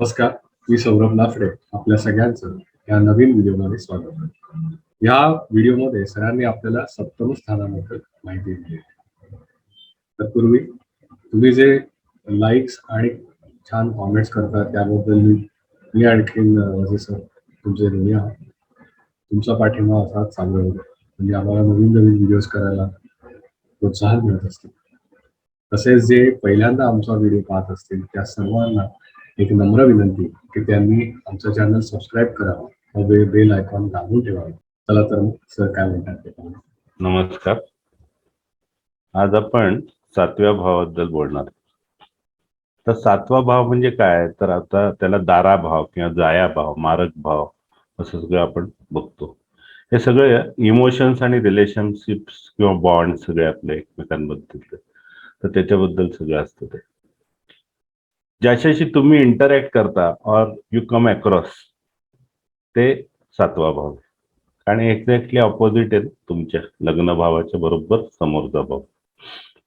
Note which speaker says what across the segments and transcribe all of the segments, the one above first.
Speaker 1: नमस्कार, मी सौरभ लाफडे. आपल्या सगळ्यांचं या नवीन व्हिडिओमध्ये स्वागत आहे. या व्हिडिओमध्ये सरांनी आपल्याला सप्तम स्थानाबद्दल माहिती दिली. तत्पूर्वी तुम्ही जे लाईक्स आणि छान कॉमेंट्स करता त्याबद्दल मी आणखीन सर तुमचे ऋणी आहात. तुमचा पाठिंबा असाच चालू होता म्हणजे आम्हाला नवीन नवीन व्हिडिओज करायला प्रोत्साहन मिळत असते. तसेच जे पहिल्यांदा आमचा व्हिडिओ पाहत असतील त्या सर्वांना एक नम्र विनंती की त्यांनी आमचं चॅनल सबस्क्राईब करावं व बेल आयकॉन दाबून ठेवावं. चला तर मग सर काय म्हणतात ते पाहू.
Speaker 2: नमस्कार. आज आपण 7व्या भावाबद्दल बोलणार. तर 7वा भाव म्हणजे काय, तर आता त्याला दारा भाव किंवा जाया भाव, मारक भाव असं सगळं आपण बघतो. हे सगळे इमोशन्स आणि रिलेशनशिप्स किंवा बॉन्ड सगळे आपले एकमेकांबद्दल, तर त्याच्याबद्दल सगळं असतं. ते ज्याच्याशी तुम्ही इंटरॅक्ट करता और यू कम अक्रॉस, ते 7वा भाव. आणि एक्झॅक्टली ऑपोजिट आहे तुमच्या लग्न भावाच्या बरोबर समोरचा भाव.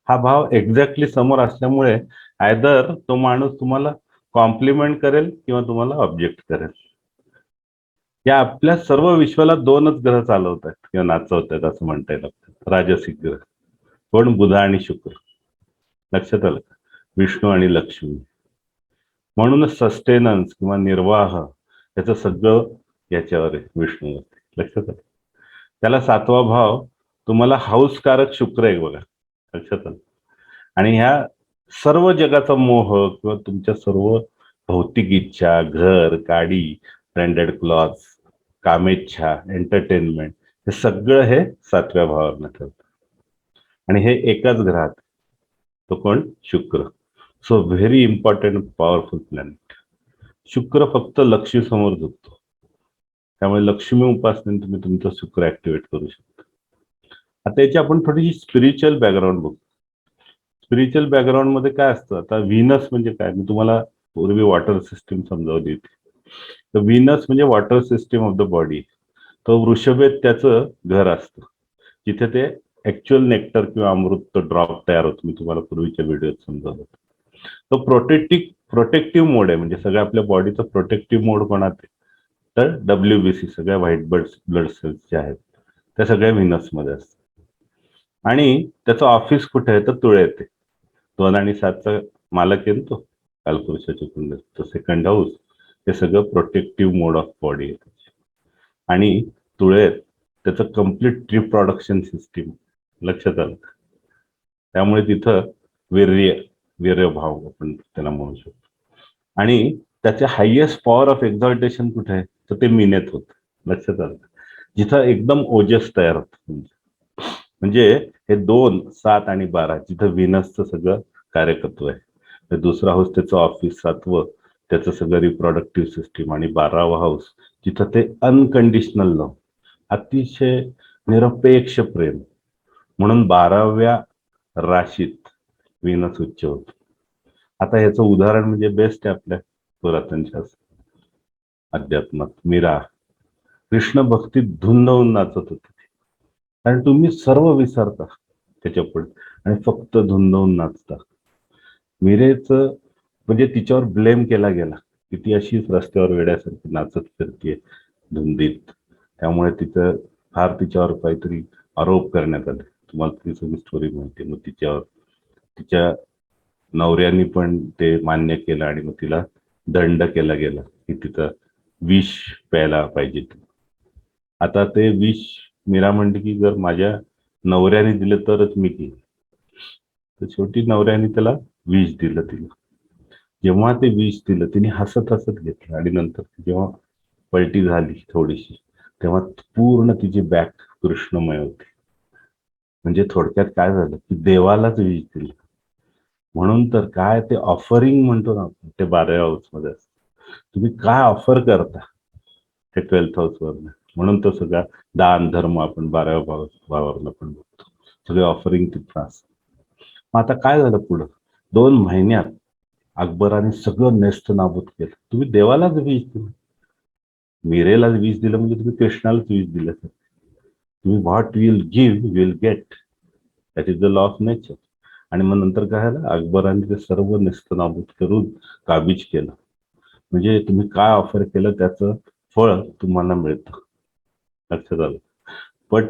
Speaker 2: हा भाव एक्झॅक्टली समोर असल्यामुळे आयदर तो माणूस तुम्हाला कॉम्प्लिमेंट करेल किंवा तुम्हाला ऑब्जेक्ट करेल. या आपल्या सर्व विश्वाला 2च ग्रह चालवतात किंवा नाचवतात असं म्हणता येईल. राजसिक ग्रह कोण? बुध आणि शुक्र. लक्षात आलं? विष्णू आणि लक्ष्मी. म्हणूनच सस्टेनन्स किंवा निर्वाह याचं सगळं याच्यावर आहे, विष्णूवरती. लक्षात आलं? त्याला 7वा भाव तुम्हाला हाऊसकारक शुक्र आहे बघा. लक्षात आलं? आणि ह्या सर्व जगाचा मोह किंवा तुमच्या सर्व भौतिक इच्छा, घर, गाडी, ब्रँडेड क्लॉथ्स, कामेच्छा, एंटरटेनमेंट, हे सगळं हे 7व्या भावावर ठरतं. आणि हे एकाच ग्रहात. तो कोण? शुक्र. So very important, powerful planet. शुक्र फक्त लक्ष्मी समोर झुकतो. त्यामुळे लक्ष्मी उपासनेने तुम्ही तुमचं शुक्र ऍक्टिव्हेट करू शकता. आता याची आपण थोडीशी स्पिरिच्युअल बॅकग्राऊंड बघू. स्पिरिच्युअल बॅकग्राऊंड मध्ये काय असतं? आता व्हीनस म्हणजे काय, मी तुम्हाला पूर्वी वॉटर सिस्टीम समजावली होती. तर व्हीनस म्हणजे water system of the body. तो वृषभेत त्याचं घर असतं, जिथे ते ऍक्च्युअल नेक्टर किंवा अमृत ड्रॉप तयार होतो. मी तुम्हाला पूर्वीच्या व्हिडिओत समजावलं. तो प्रोटेक्टिव्ह मोड आहे, म्हणजे सगळ्या आपल्या बॉडीचा प्रोटेक्टिव्ह मोड कोणात आहे? तर WBC, सगळ्या व्हाईट ब्लड सेल्स ज्या आहेत त्या सगळ्या व्हीनसमध्ये असतात. आणि त्याचं ऑफिस कुठे आहे? तर तुळे येते. 2 आणि 7चा मालक आहे तो कालपुरुषाची कुंडली. तो सेकंड हाऊस, ते सगळं प्रोटेक्टिव्ह मोड ऑफ बॉडी आहे. आणि तुळेत त्याचं कम्प्लीट रिप्रोडक्शन सिस्टीम. लक्षात आलं? त्यामुळे तिथं वीर्यभाव आपण त्याला म्हणू शकतो. आणि त्याचे हायएस्ट पॉवर ऑफ एक्झॉल्टेशन कुठे आहे? तर ते मीनेत होत. लक्षात आलं? जिथं एकदम ओजस तयार होत. म्हणजे हे 2, 7 आणि 12 जिथं व्हीनसचं सगळं कार्यकर्तृ आहे. दुसरा हाऊस त्याचं ऑफिस, 7वं त्याचं सगळं रिप्रोडक्टिव्ह सिस्टीम, आणि 12वा हाऊस जिथं ते अनकंडिशनल लव्ह, अतिशय निरपेक्ष प्रेम. म्हणून 12व्या राशीत व्हीनस उच्च होतो. आता ह्याचं उदाहरण म्हणजे बेस्ट आहे आपल्या पुरातन शास्त्र अध्यात्मात. मीरा कृष्ण भक्तीत धुंद होऊन नाचत होती. कारण तुम्ही सर्व विसरता त्याच्या पुढे आणि फक्त धुंद होऊन नाचता. मीरेचं म्हणजे तिच्यावर ब्लेम केला गेला की ती अशीच रस्त्यावर वेड्यासारखी नाचत फिरतीये धुंदीत. त्यामुळे तिचं फार तिच्यावर काहीतरी आरोप करण्यात आले. तुम्हाला ती सगळी स्टोरी माहिती. मग तिच्या नवऱ्यानी पण ते मान्य केलं आणि मग तिला दंड केला गेला की तिचं विष प्यायला पाहिजे. आता ते विष मीरा म्हणते की जर माझ्या नवऱ्याने दिलं तरच मी घेईन. तर शेवटी नवऱ्याने त्याला विष दिलं तिला. जेव्हा ते विष दिलं तिने हसत हसत घेतलं आणि नंतर जेव्हा पलटी झाली थोडीशी तेव्हा पूर्ण तिची बॅक कृष्णमय होती. म्हणजे थोडक्यात काय झालं की देवालाच विष दिलं. म्हणून तर काय ते ऑफरिंग म्हणतो ना आपण, ते 12व्या हाऊस मध्ये असतं. तुम्ही काय ऑफर करता ते 12th हाऊस वरनं. म्हणून तो सगळा दान धर्म आपण 12व्या भावावरनं पण बघतो. सगळे ऑफरिंग तिथं असतं. मग आता काय झालं पुढं? 2 महिन्यात अकबराने सगळं नेस्त नाबूद केलं. तुम्ही देवालाच विष दिलं, मीरेलाच विष दिलं, म्हणजे तुम्ही कृष्णालाच विष दिलं. तुम्ही what will give will get, that is the law of nature. आणि मग नंतर काय झालं? अकबराने ते सर्व नेस्त नाबूद करून काबीज केलं. म्हणजे तुम्ही काय ऑफर केलं त्याचं फळ तुम्हाला मिळतं. लक्षात आलं. बट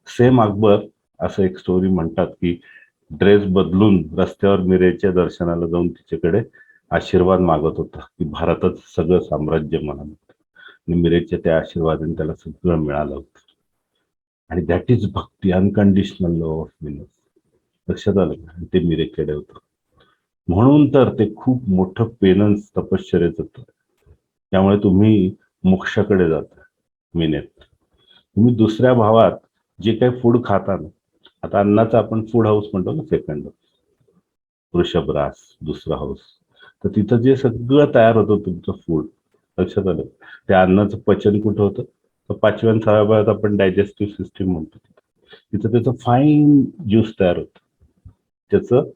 Speaker 2: सेम अकबर असं एक स्टोरी म्हणतात की ड्रेस बदलून रस्त्यावर मीरेच्या दर्शनाला जाऊन तिच्याकडे आशीर्वाद मागत होता की भारताचं सगळं साम्राज्य मला मिळतं. आणि मीरेच्या त्या आशीर्वादाने त्याला सगळं मिळालं होतं. आणि that is Bhakti, unconditional love of Venus. लक्षात आलं का? आणि ते मीरेकडे होतं. म्हणून तर ते खूप मोठं पेनन्स तपश्चर्याचं होतं. त्यामुळे तुम्ही मोक्षाकडे जाता मीनेत. तुम्ही दुसऱ्या भावात जे काही फूड खाता ना, आता अन्नाचं आपण फूड हाऊस म्हणतो ना, सेकंड वृषभ रास दुसरा हाऊस, तर तिथं जे सगळं तयार होतं तुमचं फूड, लक्षात आलं, त्या अन्नाचं पचन कुठं होतं, तर 5व्या आणि 6व्या भागात आपण डायजेस्टिव्ह सिस्टीम म्हणतो. तिथं त्याचं फाईन ज्यूस तयार होतं. त्याचं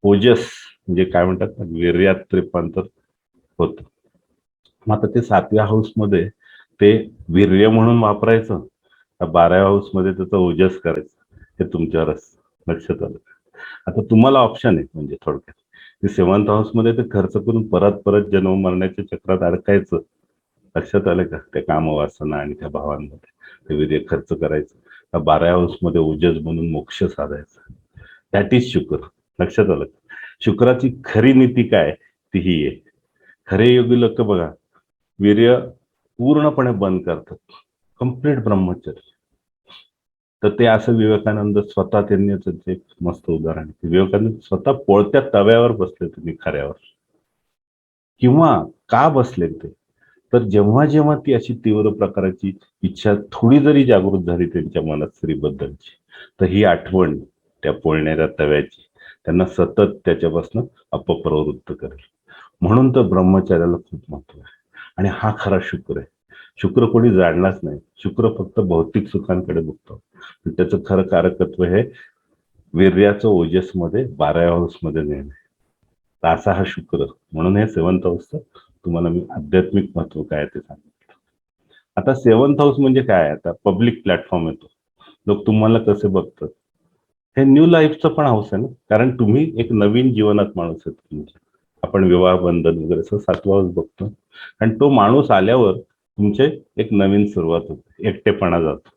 Speaker 2: ओजस म्हणजे काय म्हणतात ना, वीर्यात रूपांतर होतं. मग आता ते 7व्या हाऊसमध्ये ते वीर्य म्हणून वापरायचं, 12व्या हाऊसमध्ये त्याचं ओजस करायचं, हे तुमच्यावर असतं. लक्षात आलं. आता तुम्हाला ऑप्शन आहे, म्हणजे थोडक्यात ते 7th हाऊसमध्ये ते खर्च करून परत परत जन्म मरण्याच्या चक्रात अडकायचं. लक्षात आलं का? त्या कामवासना आणि त्या भावांमध्ये ते वीर्य खर्च करायचं. 12व्या हाऊसमध्ये ओजस म्हणून मोक्ष साधायचा. दॅट इज शुक्र. लक्षात आलं. शुक्राची खरी नीती काय ती ही आहे. खरे योगी लोक बघा, वीर्य पूर्णपणे बंद करतात, कम्प्लीट ब्रह्मचर्य. तर ते असं विवेकानंद स्वतः, त्यांनी एक मस्त उदाहरण आहे. विवेकानंद स्वतः पोळत्या तव्यावर बसले तुम्ही खऱ्यावर. किंवा का बसले ते, तर जेव्हा जेव्हा ती अशी तीव्र प्रकारची इच्छा थोडी जरी जागृत झाली त्यांच्या मनात स्त्रीबद्दलची, तर ही आठवण त्या पोळण्याच्या तव्याची त्यांना सतत त्याच्यापासून अपप्रवृत्त करेल. म्हणून तर ब्रह्मचार्याला खूप महत्व आहे. आणि हा खरा शुक्र आहे. शुक्र कोणी जाणलाच नाही. शुक्र फक्त भौतिक सुखांकडे बघतो. त्याचं खरं कारकत्व हे वीर्याचं ओजसमध्ये 12व्या हाऊसमध्ये नेणे. तर असा हा शुक्र. म्हणून हे 7th हाऊसचं तुम्हाला मी आध्यात्मिक महत्व काय ते सांगितलं. आता 7th हाऊस म्हणजे काय, आता पब्लिक प्लॅटफॉर्म येतो, लोक तुम्हाला कसे बघतात. हे न्यू लाईफचं पण हाऊस आहे ना, कारण तुम्ही एक नवीन जीवनात माणूस आहेत तुमच्या. आपण विवाह बंधन वगैरे असं 7वा हाऊस बघतो. आणि तो माणूस आल्यावर तुमचे एक नवीन सुरुवात होते, एकटेपणा जातो.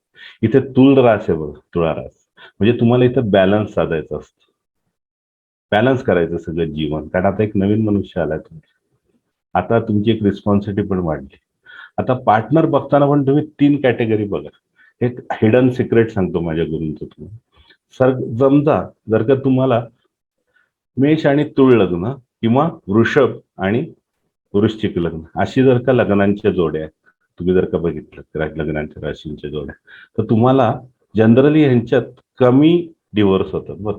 Speaker 2: इथे तुळ रास आहे बघा, तुळा रास म्हणजे तुम्हाला इथं बॅलन्स साधायचा असतो, बॅलन्स करायचं सगळं जीवन. कारण आता एक नवीन मनुष्य आलाय तुमच्या, आता तुमची एक रिस्पॉन्सिबिलिटी पण वाढली. आता पार्टनर बघताना पण तुम्ही 3 कॅटेगरी बघा. एक हिडन सिक्रेट सांगतो माझ्या गुरूंचं तुम्हाला. सर समजा जर का तुम्हाला मेष आणि तुळ लग्न किंवा वृषभ आणि वृश्चिक लग्न अशी जर का लग्नांच्या जोड्या तुम्ही जर का बघितलं, लग्नांच्या राशींच्या जोड्या, तर तुम्हाला जनरली ह्यांच्यात कमी डिव्होर्स होतात बरं.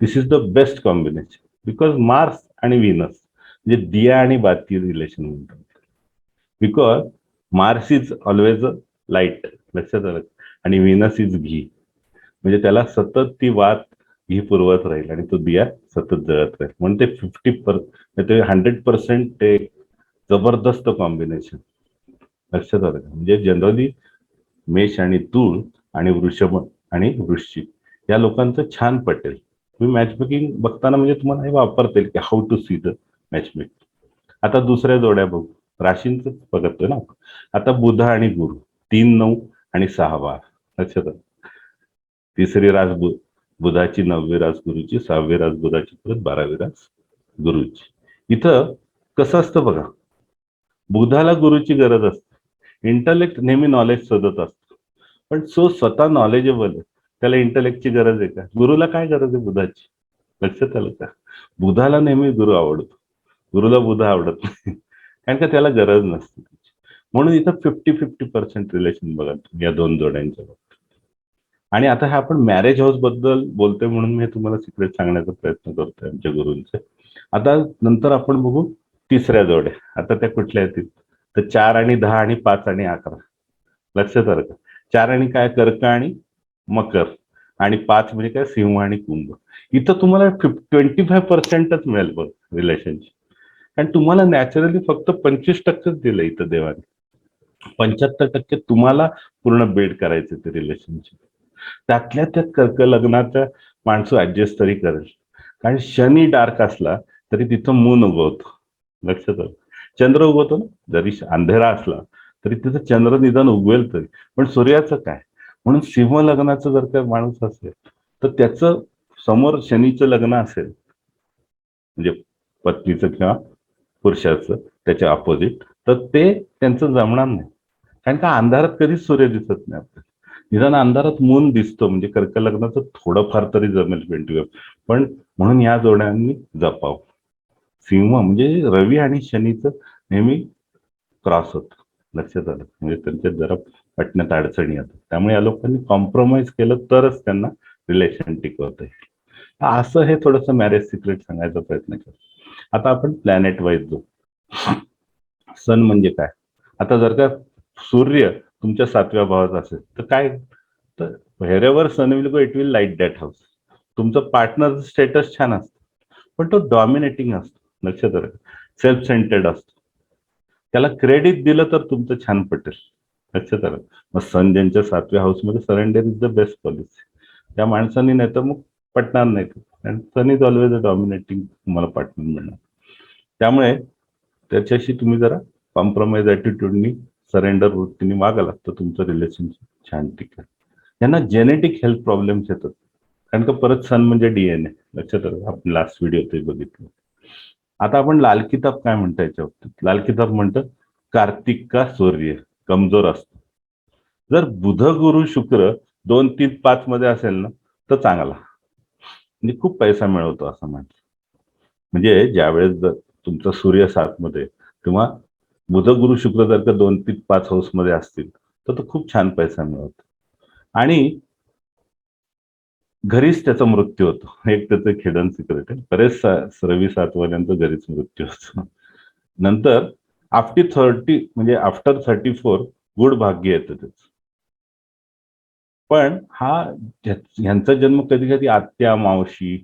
Speaker 2: This is the best combination, because Mars आणि व्हीनस म्हणजे दिया आणि बाती रिलेशन म्हणतात. Because Mars is always a light, लक्षात आलं, आणि व्हीनस इज घी, म्हणजे त्याला सतत ती वात घी पुरवत राहील आणि तो दिया सतत जळत राहील. म्हणून ते 50% 100% ते जबरदस्त कॉम्बिनेशन. लक्षात आलं का? म्हणजे जनरली मेष आणि तूळ आणि वृषभ आणि वृश्चिक या लोकांचं छान पटेल. तुम्ही मॅच मेकिंग बघताना म्हणजे तुम्हाला हे वापरता येईल की how to see the match making. आता दुसऱ्या जोड्या बघू, राशींच बघतोय ना. आता बुध आणि गुरु 3, 9 आणि 6 लक्षात आलं. तिसरी रास बुधाची, 9वी रास गुरुची, 6वी रास बुधाची, परत 12वी रास गुरुची. इथं कसं असतं बघा, बुधाला गुरुची गरज असते. इंटलेक्ट नेहमी नॉलेज शोधत असतो, पण जो स्वतः नॉलेजेबल आहे त्याला इंटलेक्टची गरज आहे का? गुरुला काय गरज आहे बुधाची? लक्षात आलं का? बुधाला नेहमी गुरु आवडतो, गुरुला बुध आवडत नाही, कारण का त्याला गरज नसते. म्हणून इथं 50-50% रिलेशन बघा या 2 जोड्यांच्या बाबतीत. आणि आता हे आपण मॅरेज हाऊस बद्दल बोलतोय म्हणून मी तुम्हाला सिक्रेट सांगण्याचा प्रयत्न करतोय आमच्या गुरूंचे. आता नंतर आपण बघू तिसऱ्या जोड्या. आता त्या कुठल्या येतील, तर 4 आणि 10 आणि 5 आणि 11. लक्षात आलं का? 4 आणि काय, कर्क आणि मकर, आणि 5 म्हणजे काय, सिंह आणि कुंभ. इथं तुम्हाला 25%च मिळेल बघ रिलेशनशिप. आणि तुम्हाला नॅचरली फक्त 25%च दिलं इथं देवाने. 75% तुम्हाला पूर्ण बिल्ड करायचं ते रिलेशनशिप. त्यातल्या त्यात कर्क लग्नाचा माणसं ऍडजस्ट तरी करेल, कारण शनी डार्क असला तरी तिथं मून उगवतो. लक्षात आलं. चंद्र उगवतो ना, जरी अंधेरा असला तरी तिथं चंद्र निदान उगवेल तरी. पण सूर्याचं काय? म्हणून सिंह लग्नाचं जर का माणूस असेल तर त्याचं समोर शनीचं लग्न असेल, म्हणजे पत्नीचं किंवा पुरुषाचं त्याच्या अपोजिट, तर ते त्यांचं जमणार नाही. कारण का अंधारात कधीच सूर्य दिसत नाही आपल्याला. निदान अंधारात मून दिसतो, म्हणजे कर्क लग्नाचं थोडंफार तरी जमेल 20, पण म्हणून या जोड्यांनी जपावं. सिंह म्हणजे रवी आणि शनीचं नेहमी क्रॉस होतं, लक्षात आलं, म्हणजे त्यांच्यात जरा पटण्यात अडचणी येतात. त्यामुळे या लोकांनी कॉम्प्रोमाइज केलं तरच त्यांना रिलेशन टिकवता येईल. असं हे थोडंसं मॅरेज सिक्रेट सांगायचा प्रयत्न करतो. आता आपण प्लॅनेट वाईज जाऊ. सन म्हणजे काय? आता जर का सूर्य तुमच्या 7व्या भावात असेल तर काय, तर wherever sun will go it will light that house. तुमचं पार्टनर स्टेटस छान असतं, पण तो डॉमिनेटिंग असतो, लक्षात आलं, सेल्फ सेंटर्ड असतो. त्याला क्रेडिट दिलं तर तुमचं छान पटेल, लक्षात आलं. मग सन ज्यांच्या 7व्या हाऊसमध्ये, surrender is the best policy. त्या माणसाने नाही तर मग पटणार नाही, आणि सन इज ऑलवेज अ डॉमिनेटिंग तुम्हाला पार्टनर मिळणार. त्यामुळे त्याच्याशी तुम्ही जरा कॉम्प्रोमाइज ॲटिट्यूडनी, सरेंडर वृत्तीने वागाल तर तुमचं रिलेशनशिप छान टिकेल. यांना जेनेटिक हेल्थ प्रॉब्लेम्स येतात, कारण का परत सन म्हणजे डीएनए, लक्षात आलं, आपण लास्ट व्हिडिओ ते बघितलं. आता आपण लाल किताब काय म्हणता याच्या बाबतीत? लाल किताब म्हणतं कार्तिक का सूर्य कमजोर असतो. जर बुध गुरु शुक्र 2, 3, 5 मध्ये असेल ना तर चांगला, म्हणजे खूप पैसा मिळवतो असं म्हणतात. म्हणजे ज्यावेळेस जर तुमचा सूर्य 7 मध्ये, तेव्हा बुध गुरु शुक्र जर का 2, 3, 5 हाऊस मध्ये असतील तर तो खूप छान पैसा मिळवतो. आणि घरीच त्याचा मृत्यू होतो, एक त्याचं खेडन सिक्रेट आहे. बरेच रवी 7 वाल्यांचा घरीच मृत्यू होतो. नंतर आफ्टर 30, म्हणजे आफ्टर 34 गुड भाग्य येतं त्याचं. पण हा ह्यांचा जन्म कधी कधी आत्या मावशी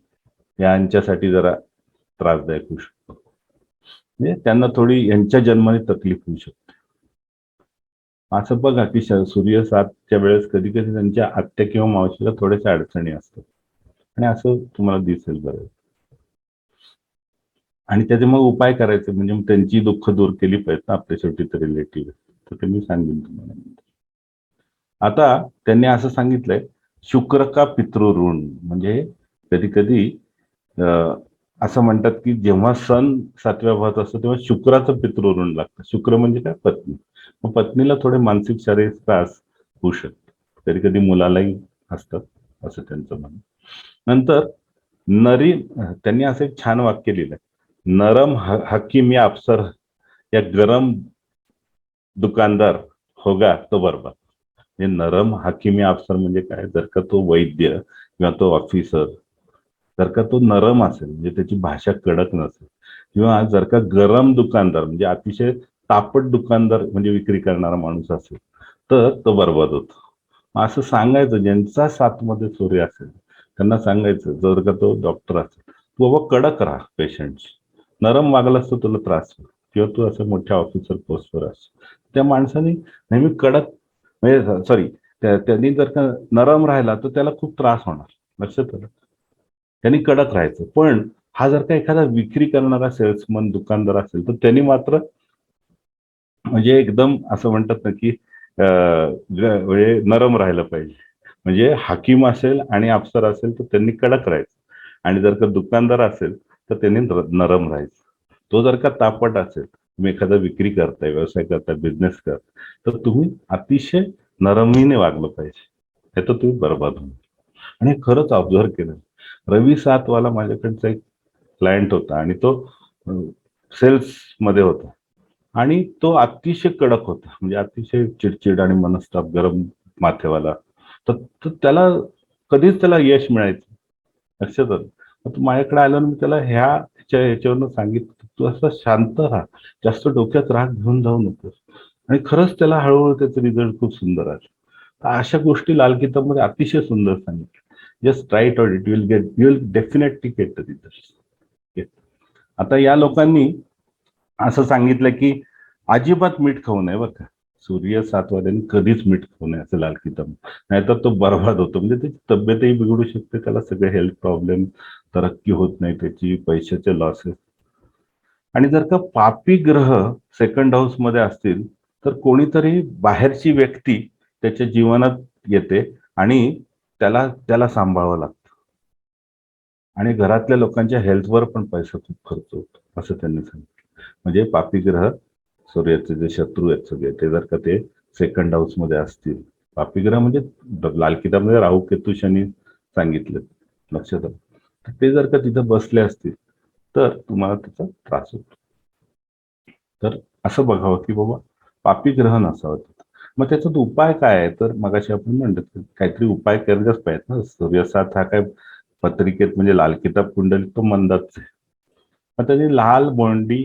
Speaker 2: यांच्यासाठी जरा त्रासदायक होऊ शकतो, म्हणजे त्यांना थोडी यांच्या जन्माने तकलीफ होऊ शकते. असं बघा की सूर्य 7च्या वेळेस कधी कधी त्यांच्या आत्या किंवा मावशीला थोड्याशा अडचणी असतात, आणि असं तुम्हाला दिसेल बरं. आणि त्याचे मग उपाय करायचे, म्हणजे मग त्यांची दुःख दूर केली पाहिजे ना, आपल्या शेवटी तर रिलेटिव्ह, तर ते मी सांगेन तुम्हाला. आता त्यांनी असं सांगितलंय, शुक्र का पितृऋण, म्हणजे कधी कधी असं म्हणतात की जेव्हा सन 7व्या भावात असतो तेव्हा शुक्राचं पितृऋण लागतं. शुक्र म्हणजे काय? पत्नी. मग पत्नीला थोडे मानसिक शारीरिक त्रास होऊ शकतो, कधी कधी मुलालाही असतात, असं त्यांचं म्हणणं. नंतर नरी, त्यांनी असं एक छान वाक्य लिहिलंय, नरम हकीम या अफसर या गरम दुकानदार होगा तो बरोबर. हे नरम हकीमी अफसर म्हणजे काय? जर का तो वैद्य किंवा तो ऑफिसर जर का तो नरम असेल, म्हणजे त्याची भाषा कडक नसेल, किंवा जर का गरम दुकानदार म्हणजे अतिशय तापट दुकानदार म्हणजे विक्री करणारा माणूस असेल तर तो बरबाद होतो. असं सांगायचं, ज्यांचा 7 मध्ये सूर्य असेल त्यांना सांगायचं, जर का तो डॉक्टर असेल, तू बाबा कडक राहा पेशंटची, नरम वागलास तर तुला त्रास होईल. किंवा तू असं मोठ्या ऑफिसर पोस्टवर असेल, त्या माणसाने नेहमी कडक, म्हणजे सॉरी, त्यांनी जर का नरम राहिला तर त्याला खूप त्रास होणार, लक्षात आलं. त्यांनी कडक राहायचं. पण हा जर का एखादा विक्री करणारा सेल्समन दुकानदार असेल तर त्यांनी मात्र म्हणजे एकदम असं म्हणतात ना की म्हणजे नरम राहिलं पाहिजे. म्हणजे हाकीम असेल आणि अफसर असेल तर त्यांनी कडक राहायचं, आणि जर का दुकानदार असेल तर त्यांनी नरम राहायचं. तो जर का तापट असेल, तुम्ही एखादा विक्री करताय, व्यवसाय करताय, बिझनेस करताय, तर तुम्ही अतिशय नरमीने वागलं पाहिजे, नाही तर तुम्ही बरबाद होणार. आणि खरंच ऑब्झर्व केलं, रवी 7 वाला माझ्याकडचा एक क्लायंट होता, आणि तो सेल्स मध्ये होता, आणि तो अतिशय कडक होता, म्हणजे अतिशय चिडचिड आणि मनस्ताप, गरम माथेवाला. तर त्याला कधीच त्याला यश मिळायचं, लक्षात आलं. मग तो माझ्याकडे आला, मी त्याला ह्याच्यावरनं सांगितलं, तू असं शांत राहा, जास्त डोक्यात राग घेऊन जाऊ नकोस. आणि खरंच त्याला हळूहळू त्याचे रिझल्ट खूप सुंदर आले. तर अशा गोष्टी लाल किताबमध्ये अतिशय सुंदर सांगितलं. Just try it, it will get, you will definitely get the result. आता या लोकांनी असं सांगितलं की अजिबात मीठ खाऊ नये बरं का. सूर्य 7 वाल्यांनी कधीच मीठ खाऊ नये असं लाल किताब, नाहीतर तो बर्बाद होतो, म्हणजे त्याची तब्येतही बिघडू शकते, त्याला सगळे हेल्थ प्रॉब्लेम, तरक्की होत नाही त्याची, पैशाचे लॉसेस. आणि जर का पापी ग्रह सेकंड हाऊस मध्ये असतील तर कोणीतरी बाहेरची व्यक्ती त्याच्या जीवनात येते आणि त्याला त्याला सांभाळावं लागतं आणि घरातल्या लोकांच्या हेल्थवर पण पैसा खूप खर्च होतो असं त्यांनी सांगितलं. म्हणजे पापी ग्रह सूर्याचे जे शत्रू आहेत सगळे ते जर का ते सेकंड हाऊस मध्ये असतील, पापी ग्रह म्हणजे लाल किताबमध्ये राहू केतू शनी सांगितलं लक्षात आलं, तर ते जर का तिथं बसले असतील तर तुम्हाला त्याचा त्रास होतो. तर असं बघावं की बाबा पापी ग्रह नसावं तिथं. मग त्याचा तो उपाय काय आहे, तर मगाशी आपण म्हणतो की काहीतरी उपाय केलेच पाहिजेत ना. सूर्यसात हा काय पत्रिकेत म्हणजे लाल किताब कुंडलीत तो मंदाच आहे. मग त्याची लाल भोंडी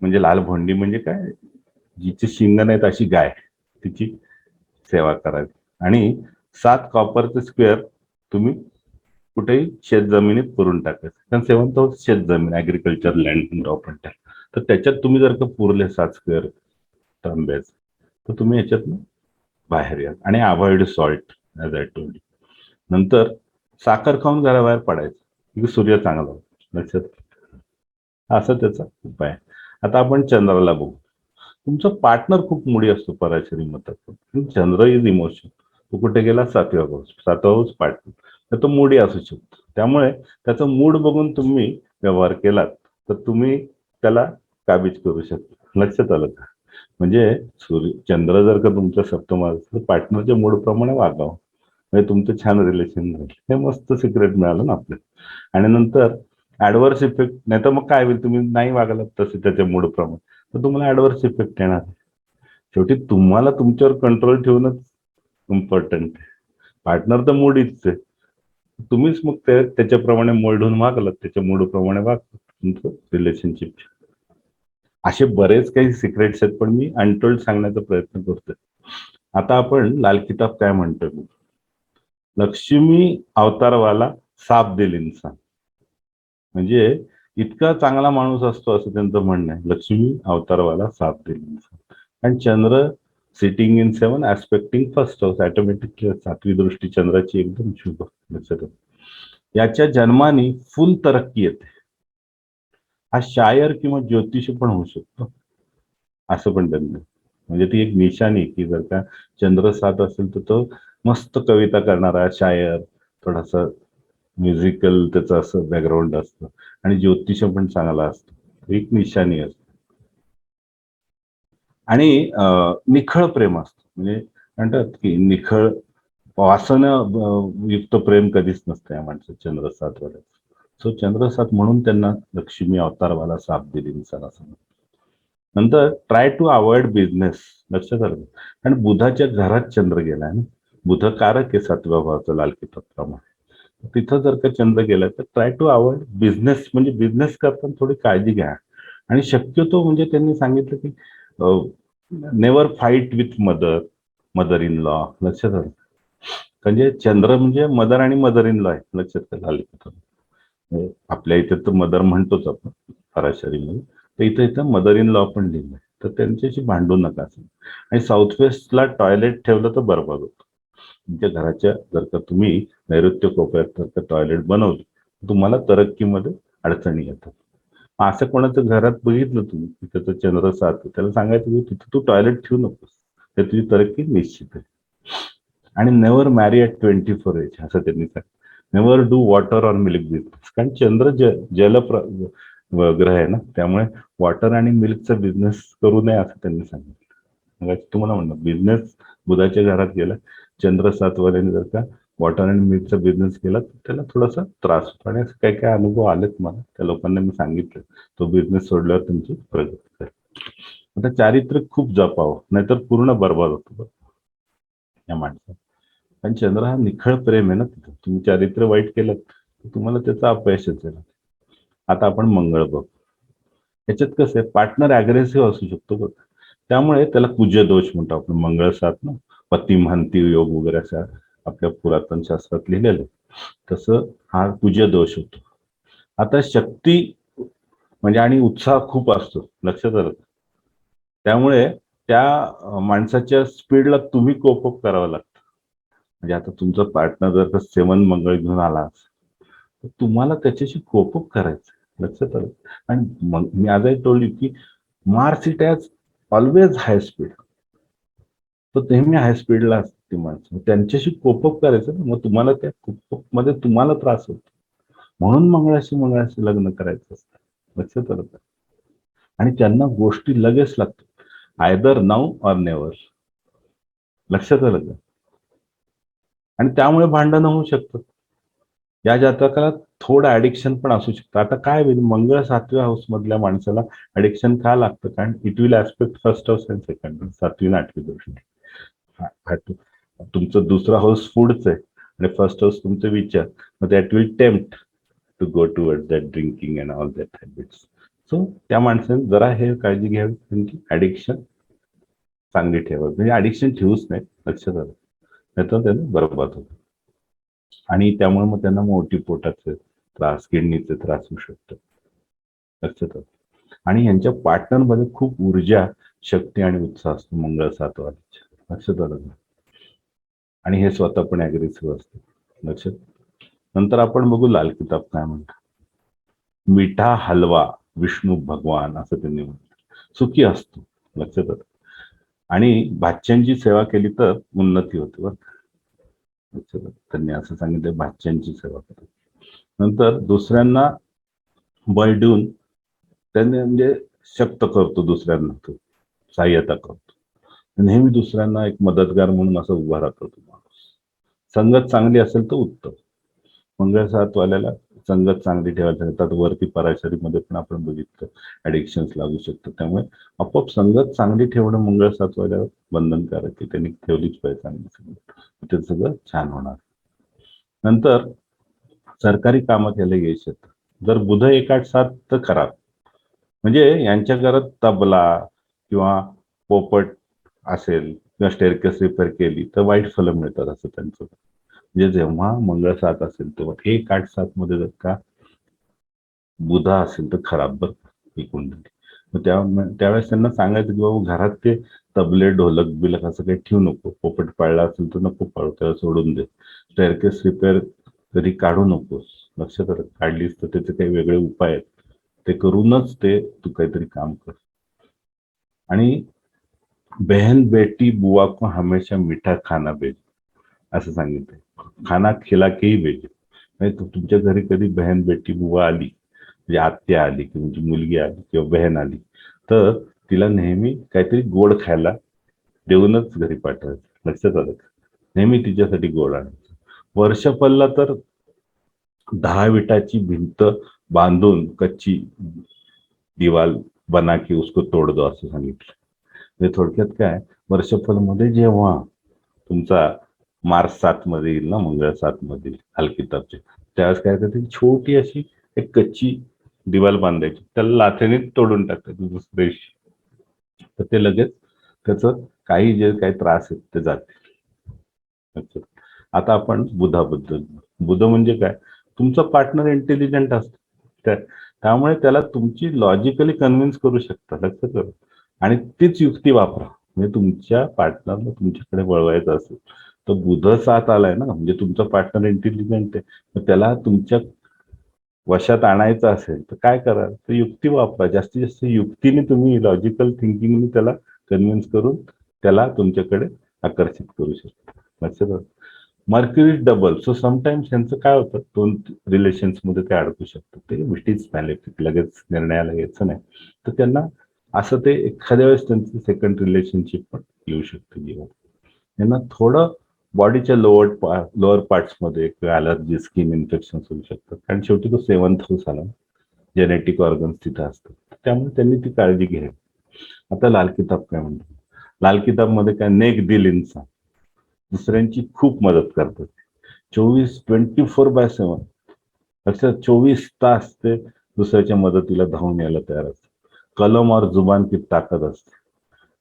Speaker 2: लाल भोंडी म्हणजे काय, जिचे शिंग नाहीत अशी गाय, तिची सेवा करावी. आणि 7 कॉपरचे स्क्वेअर तुम्ही कुठेही शेतजमिनीत पुरून टाकायचं. कारण 7th हाऊस शेतजमीन, ऍग्रिकल्चर लँड म्हणतो आपण त्याला. तर त्याच्यात तुम्ही जर का पुरले 7 स्क्वेअर तांब्याचे, तर तुम्ही याच्यातनं बाहेर या आणि avoid salt as I told you. नंतर साखर खाऊन घराबाहेर पडायचं, की सूर्य चांगला होतो. लक्षात असं त्याचा उपाय आहे. आता आपण चंद्राला बघू. तुमचा पार्टनर खूप मुडी असतो पराशरी मतात. चंद्र इज इमोशन. तो कुठे गेला? 7व्या हाऊस. 7वा हाऊस पार्टनर. तर तो मुडी असू शकतो. त्यामुळे त्याचा मूड बघून तुम्ही व्यवहार केलात तर तुम्ही त्याला काबीज करू शकता. लक्षात आलं का? म्हणजे चंद्र जर का तुमच्या सप्तमात तर पार्टनरच्या मूड प्रमाणे वागावं, म्हणजे तुमचं छान रिलेशन राहील. हे मस्त सिक्रेट मिळालं ना आपल्याला. आणि नंतर ऍडव्हर्स इफेक्ट नाही तर मग काय होईल, तुम्ही नाही वागलात तसे त्याच्या मूड प्रमाणे तर तुम्हाला ऍडव्हर्स इफेक्ट येणार. शेवटी तुम्हाला तुमच्यावर कंट्रोल ठेवणंच इम्पॉर्टंट आहे. पार्टनर तर मूडीच आहे, तुम्हीच मग त्याच्याप्रमाणे मोल्ड होऊन वागलात, त्याच्या मूड प्रमाणे वागतात तुमचं रिलेशनशिप. असे बरेच काही सिक्रेट्स आहेत पण मी अनटोल्ड सांगण्याचा प्रयत्न करतोय. आता आपण लाल किताब काय म्हणतोय, लक्ष्मी अवतारवाला साप दिल इंसान. म्हणजे इतका चांगला माणूस असतो असं त्यांचं म्हणणं आहे, लक्ष्मी अवतारवाला साप दिल इंसान. आणि चंद्र sitting in 7 aspecting first house, automatically 7वी दृष्टी चंद्राची एकदम शुभ. लक्षात ठेवा. याच्या जन्माने फुल तरक्की येते. हा शायर किंवा ज्योतिषी पण होऊ शकतो असं पण त्यांना. म्हणजे ती एक निशाणी की जर का चंद्र 7 असेल तर तो मस्त कविता करणारा शायर, थोडासा म्युझिकल त्याचं असं बॅकग्राऊंड असतं आणि ज्योतिष पण चांगला असतो, एक निशाणी असते. आणि निखळ प्रेम असतं, म्हणजे म्हणतात की निखळ वासन युक्त प्रेम कधीच नसतं या माणसाचं चंद्र 7 वाल्याचं. सो चंद्र 7 म्हणून त्यांना लक्ष्मी अवतारवाला साप दिली इंसान असं म्हणतात. नंतर ट्राय टू अवॉइड बिझनेस. लक्षात आलं, आणि बुधाच्या घरात चंद्र गेलाय ना. बुध कारक आहे 7व्या भावाचा लाल किताबप्रमाणे. तिथं जर का चंद्र गेला तर ट्राय टू अवॉइड बिझनेस, म्हणजे बिझनेस करताना थोडी काळजी घ्या. आणि शक्यतो म्हणजे त्यांनी सांगितलं की never fight with mother in law. लक्षात आलं, म्हणजे चंद्र म्हणजे मदर आणि मदर इन लॉ आहे. लक्षात आलं. आपल्या इथे तर मदर म्हणतोच आपण सरासरीमध्ये, तर इथं इथं मदर इन लॉ पण लिहिलंय, तर त्यांच्याशी भांडू नका असं. आणि साऊथ वेस्टला टॉयलेट ठेवलं तर बरबाद होतं. तुमच्या घराच्या जर का तुम्ही नैऋत्य कोपऱ्यात जर का टॉयलेट बनवलं तर तुम्हाला तरक्कीमध्ये अडचणी येतात. असं कोणाचं घरात बघितलं तुम्ही तिथं तर चंद्र 7, त्याला सांगायचं की तिथं तू टॉयलेट ठेवू नकोस, तर तुझी तरक्की निश्चित आहे. आणि नेव्हर मॅरी ॲट 24 एज असं त्यांनी सांगितलं. Never do water or milk business, कारण चंद्र जल ग्रह आहे ना, त्यामुळे वॉटर आणि मिल्कचा बिझनेस करू नये असं त्यांनी सांगितलं. मग तुम्हाला म्हणलं बिझनेस बुधाच्या घरात गेला, चंद्र 7 वाल्याने जर का वॉटर आणि मिल्कचा बिझनेस केला तर त्याला थोडासा त्रास होतो. आणि असं काही काही अनुभव आलेत मला, त्या लोकांना मी सांगितलं तो बिझनेस सोडल्यावर तुमची प्रगती करेल. आता चारित्र्य खूप जपावं, नाहीतर पूर्ण बरबाद होतो या माणसात. कारण चंद्र हा निखळ प्रेम आहे ना, तिथं तुम्ही चारित्र्य वाईट केलं तर तुम्हाला त्याचं अपयशच आहे. आता आपण मंगळ बघ. याच्यात कसं आहे, पार्टनर अग्रेसिव्ह असू शकतो बघ, त्यामुळे त्याला कुज दोष म्हणतो आपण. मंगळ 7 ना, पती मानती योग वगैरे अशा आपल्या पुरातन शास्त्रात लिहिलेलं आहे. तसं हा कुज दोष होतो. आता शक्ती म्हणजे आणि उत्साह खूप असतो, लक्षात आलं. त्यामुळे त्या माणसाच्या स्पीडला तुम्ही कोप अप करावं लागतं. म्हणजे आता तुमचा पार्टनर जर का 7 मंगळ घेऊन आला तर तुम्हाला त्याच्याशी कोप अप करायचं. लक्षात आलं. आणि मग मी आज टोल्ड यू की Mars it has always high speed. तो नेहमी हाय स्पीडला असते माणसं, त्यांच्याशी कोपअप करायचं ना. मग तुम्हाला त्या कोपअप मध्ये तुम्हाला त्रास होतो, म्हणून मंगळाशी लग्न करायचं असतं. लक्षात आलं का? आणि त्यांना गोष्टी लगेच लागतात, आयदर नाऊ ऑर नेव्हर. लक्षात आलं का? आणि त्यामुळे भांडणं होऊ शकतात. या जातकाला थोडं ऍडिक्शन पण असू शकतं. आता काय होईल, मंगळ 7व्या हाऊस मधल्या माणसाला ऍडिक्शन का लागतं? कारण it will aspect first house and second, 7वी आणि 8वी दृष्टी. तुमचं दुसरा हाऊस फूडच आहे आणि फर्स्ट हाऊस तुमचे विचार. मग that will tempt to go toward that drinking and all that habits. So त्या माणसाने जरा हे काळजी घ्यावी, त्यांची ऍडिक्शन चांगली ठेवा, म्हणजे ऍडिक्शन ठेवूच नाही. लक्षात आलं? नाही तर त्यांना बरोबर होतं. आणि त्यामुळे मग त्यांना मोठी पोटाचे त्रास, किडनीचे त्रास होऊ शकतात. लक्षात आलं? आणि यांच्या पार्टनरमध्ये खूप ऊर्जा, शक्ती आणि उत्साह असतो मंगळ 7 वाजता. लक्षात आलं का? आणि हे स्वतः पण अग्रेसिव्ह असते. लक्षात. नंतर आपण बघू लाल किताब काय म्हणतात. मिठा हलवा विष्णू भगवान असं त्यांनी म्हणतात, सुखी असतो. लक्षात आलं? आणि भाच्यांची सेवा केली तर उन्नती होते बरं. लक्षात आलं? त्यांनी असं सांगितलं, भाच्यांची सेवा करा. नंतर दुसऱ्यांना बळ देऊन त्याने म्हणजे शक्त करतो, दुसऱ्यांना तो सहाय्यता करतो. नेहमी दुसऱ्यांना एक मदतगार म्हणून असं उभा राहतो तो माणूस. संगत चांगली असेल तर उत्तम. मंगळ 7 वाल्याला संगत चांगली ठेवायला सांगतात. वरती पराशरीमध्ये पण आपण बघितलं ऍडिक्शन्स लागू शकतात. त्यामुळे आपोआप संगत चांगली ठेवणं मंगळ 7 वाल्यावर बंधनकारक आहे. त्यांनी ठेवलीच पाहिजे चांगली संगत, ते सगळं छान होणार. नंतर सरकारी कामात याला यश येतं. जर बुध 1-8-7 तर खराब, म्हणजे यांच्या घरात तबला किंवा पोपट असेल किंवा स्टेअरकेस रिपेअर केली तर वाईट फलं मिळतात असं त्यांचं. म्हणजे जेव्हा मंगळ 7 असेल तेव्हा 1-8-7 मध्ये जर का बुधा असेल तर खराब बरं ही कुंडली. मग त्यावेळेस त्यांना सांगायचं की बाबा घरात ते तबले, ढोलक बिलक असं काही ठेवू नको. पोपट पाळला असेल तर नको पाळू, त्याला सोडून दे. स्टेअरकेस रिपेअर कधी काढू नकोस. लक्षात आलं? काढलीस तर त्याचे काही वेगळे उपाय आहेत, ते करूनच ते तू काहीतरी काम कर. आणि बहन बेटी बुवा को हमेशा मीठा खाना भेज असं सांगितलंय. खाना खिला केही भेजे. म्हणजे तुमच्या घरी कधी बहन बेटी बुवा आली, म्हणजे आत्या आली की तुमची मुलगी आली किंवा बहीण आली, तर तिला नेहमी काहीतरी गोड खायला देऊनच घरी पाठवायचं. लक्षात आलं का? नेहमी तिच्यासाठी गोड आणायचं. वर्ष पडला तर 10 विटाची भिंत बांधून कच्ची दिवाल बना के उसको तोड दो असं सांगितलं. म्हणजे थोडक्यात काय, वर्षफल मध्ये जेव्हा तुमचा मार्च 7 मध्ये येईल ना, मंगळ 7 मध्ये हलकिताबचे, त्यावेळेस काय करते, छोटी अशी एक कच्ची दिवाल बांधायची, त्याला लाथेने तोडून टाकायचं दुसऱ्या दिवशी, तर ते लगेच त्याचं काही जे काही त्रास आहेत ते जाते. अच्छा. आता आपण बुधाबद्दल. बुध म्हणजे काय, तुमचा पार्टनर इंटेलिजंट असतो, त्यामुळे त्याला तुमची लॉजिकली कन्व्हिन्स करू शकता. लक्षात ठेवा. आणि तीच युक्ती वापरा. म्हणजे तुमच्या पार्टनरला तुमच्याकडे वळवायचं असेल तर बुध 7 आलाय ना, म्हणजे तुमचा पार्टनर इंटेलिजंट आहे, मग त्याला तुमच्या वशात आणायचं असेल तर काय करा, तर युक्ती वापरा. जास्तीत जास्त युक्तीने तुम्ही, लॉजिकल थिंकिंगने त्याला कन्व्हिन्स करून त्याला तुमच्याकडे आकर्षित करू शकता. लक्षात आलं? मर्क्युरी डबल, सो समटाइम्स यांचं काय होतं, 2 रिलेशन्स मध्ये ते अडकू शकतात. ते विटीच मॅलेफिक, लगेच निर्णयाला यायचं नाही. तर त्यांना असं ते एखाद्या वेळेस त्यांचं सेकंड रिलेशनशिप पण येऊ शकते जीवनात. त्यांना थोडं बॉडीच्या लोअर पार्ट्स मध्ये अलर्जी, स्किन इन्फेक्शन होऊ शकतात. कारण शेवटी तो 7th हाऊस आला, जेनेटिक ऑर्गन्स तिथे असतात. त्यामुळे त्यांनी ती काळजी घ्यावी. आता लाल किताब काय म्हणतो. लाल किताब मध्ये काय, नेक दिल इन्सान, दुसऱ्यांची खूप मदत करतात. 24/7 लक्षात, 24 तास ते दुसऱ्याच्या मदतीला धावून यायला तयार असतात. कलम और जुबान की ताकद असते.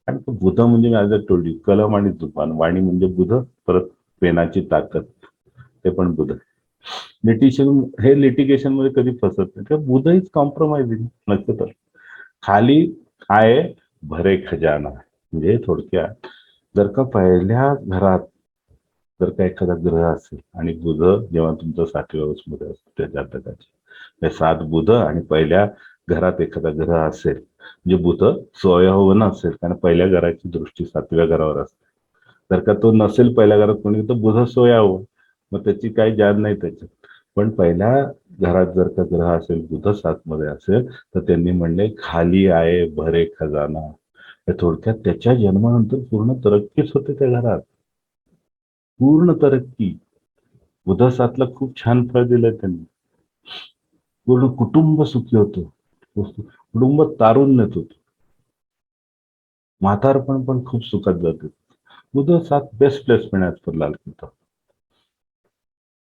Speaker 2: आणि तो बुध म्हणजे मी आज टोल्ड यू, कलम आणि जुबान, वाणी म्हणजे बुध, परत पेनाची ताकद, ते पण बुध. लिटिगेशन मध्ये कधी फसत नाही, बुध इज कॉम्प्रोमाइजिंग. लक्षात आलं? खाली आहे भरे खजाना, म्हणजे थोडक्यात जर का पहिल्या घरात जर का एखादा ग्रह असेल आणि बुध जेव्हा तुमचा 7व्या हाऊस मध्ये असतो त्या जातकाचे, हे 7 बुध आणि पहिल्या घरात एखादा ग्रह असेल म्हणजे बुध स्वयंवन असेल, कारण पहिल्या घराची दृष्टी 7व्या घरावर असते. जर का तो नसेल पहिल्या घरात कोणी तर बुध स्वयंवन, मग त्याची काही जाण नाही त्याच्यात. पण पहिल्या घरात जर का ग्रह असेल, बुध 7 मध्ये असेल, तर त्यांनी म्हणले खाली आहे भरे खजाना. थोडक्यात त्याच्या जन्मानंतर पूर्ण तरक्कीच होते त्या घरात, पूर्ण तरक्की. बुध 7ला खूप छान फळ दिलंय त्यांनी. पूर्ण कुटुंब सुखी होतं, कुटुंब तारुण्यात होतं, म्हातारपण पण खूप सुखात जाते. बुध 7 बेस्ट प्लेसमेंट आहे for लाल किताब.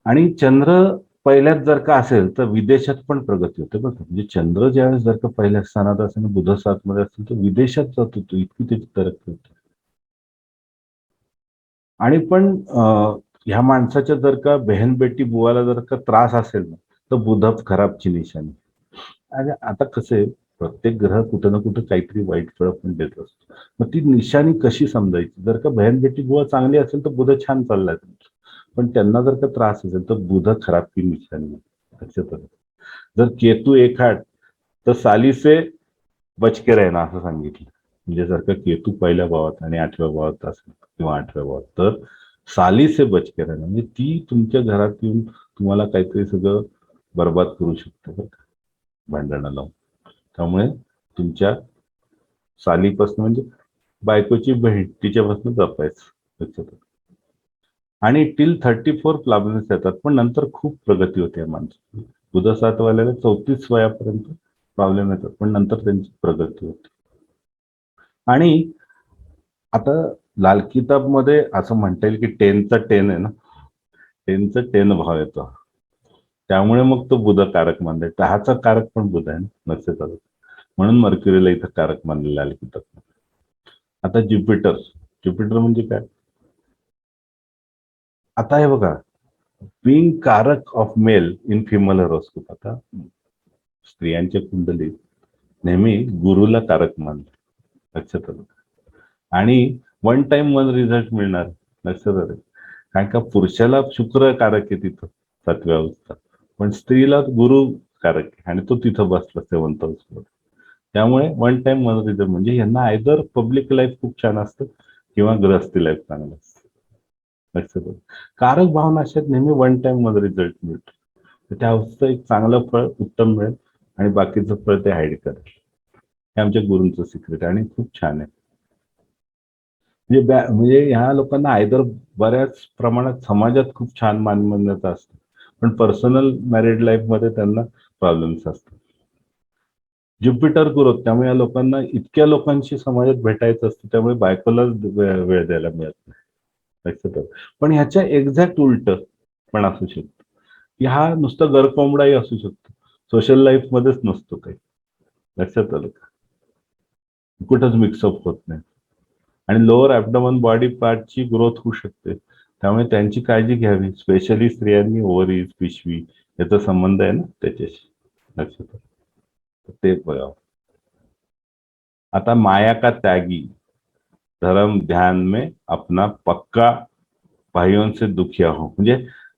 Speaker 2: आणि चंद्र पहिल्यात जर का असेल तर विदेशात पण प्रगती होते बरं का. म्हणजे चंद्र ज्यावेळेस जर का पहिल्या स्थानात असेल आणि बुध 7 मध्ये असेल तर विदेशात जात होतो, इतकी त्याची तरक्की होती. आणि पण ह्या माणसाच्या जर का बहन बेटी बुवाला जर का त्रास असेल ना, तर बुध खराबची निशाणी. आणि आता कसं आहे, प्रत्येक ग्रह कुठं ना कुठं काहीतरी वाईट फळ पण देत असतो. मग ती निशाणी कशी समजायची? जर का बहन बेटी बुवा चांगली असेल तर बुध छान चाललाय तुमचं, पण त्यांना जर का त्रास असेल तर बुध खराब की निशाणी लक्षात आलं. जर केतू 1 तर साली से बच के रहना असं सांगितलं. म्हणजे जर का केतू पहिल्या भावात आणि 8व्या भावात असेल किंवा 8व्या भावात तर साली से बच के रहना, म्हणजे ती तुमच्या घरात येऊन तुम्हाला काहीतरी सगळं बर्बाद करू शकते बरं का, भांडणं लावून. त्यामुळे तुमच्या सालीपासून म्हणजे बायकोची बहीण तिच्यापासून जपायचं लक्षात आलं. आणि टिल 34 प्रॉब्लेम्स येतात, पण नंतर खूप प्रगती होते या माणसाची. बुध 7 वाल्याला 34 वयापर्यंत प्रॉब्लेम येतात, पण नंतर त्यांची प्रगती होते. आणि आता लाल किताब मध्ये असं म्हणता येईल की 10चा 10 आहे ना, 10चा 10 भाव येतो. त्यामुळे मग तो बुध कारक मानलाय. 10चा कारक पण बुध आहे ना लक्षात आलं. म्हणून मर्क्युरीला इथं कारक मानले लाल किताब. आता ज्युपिटर, ज्युपिटर म्हणजे काय? आता हे बघा, बिंग कारक of male in female horoscope. आता स्त्रियांच्या कुंडलीत नेहमी गुरुला कारक मानलं लक्षात आलं. आणि 1 टाइम 1 रिझल्ट मिळणार लक्षात आलं. कारण का पुरुषाला शुक्र कारक आहे तिथं 7व्या अवस्था, पण स्त्रीला गुरु कारक आहे आणि तो तिथं बसला 7th हाऊस मध्ये. त्यामुळे 1 टाइम 1 रिझल्ट म्हणजे यांना आयदर पब्लिक लाईफ खूप छान असतं किंवा गृहस्थी लाईफ चांगलं असतं लक्षात आलं. कारक भावनाशात नेहमी 1 टाइम 1 रिझल्ट मिळतो. तर त्या अवस्थेत एक चांगलं फळ उत्तम मिळेल आणि बाकीचं फळ ते हाईड करेल. हे आमच्या गुरूंचं सिक्रेट आणि खूप छान आहे. म्हणजे ह्या लोकांना आयदर बऱ्याच प्रमाणात समाजात खूप छान मान्यता असते, पण पर्सनल मॅरिड लाईफ मध्ये त्यांना प्रॉब्लेम्स असतात. ज्युपिटर गुरु, त्यामुळे या लोकांना इतक्या लोकांशी समाजात भेटायचं असतं, त्यामुळे बायकोला वेळ द्यायला मिळत नाही लक्षात आलं. पण ह्याच्या एक्झॅक्ट उलट पण असू शकतं. हा नुसता गरकोंबडाही असू शकतो, सोशल लाईफ मध्येच नसतो काही लक्षात आलं का, कुठंच मिक्सअप होत नाही. आणि लोअर ॲब्डोमन बॉडी पार्टची ग्रोथ होऊ शकते, त्यामुळे त्यांची काळजी घ्यावी. स्पेशली स्त्रियांनी ओव्हरीज पिशवी याचा संबंध आहे ना त्याच्याशी लक्षात आलं. ते बघावं. आता माया का त्यागी, धर्म ध्यान में अपना पक्का, भाइयों से दुखिया हो. म्हणजे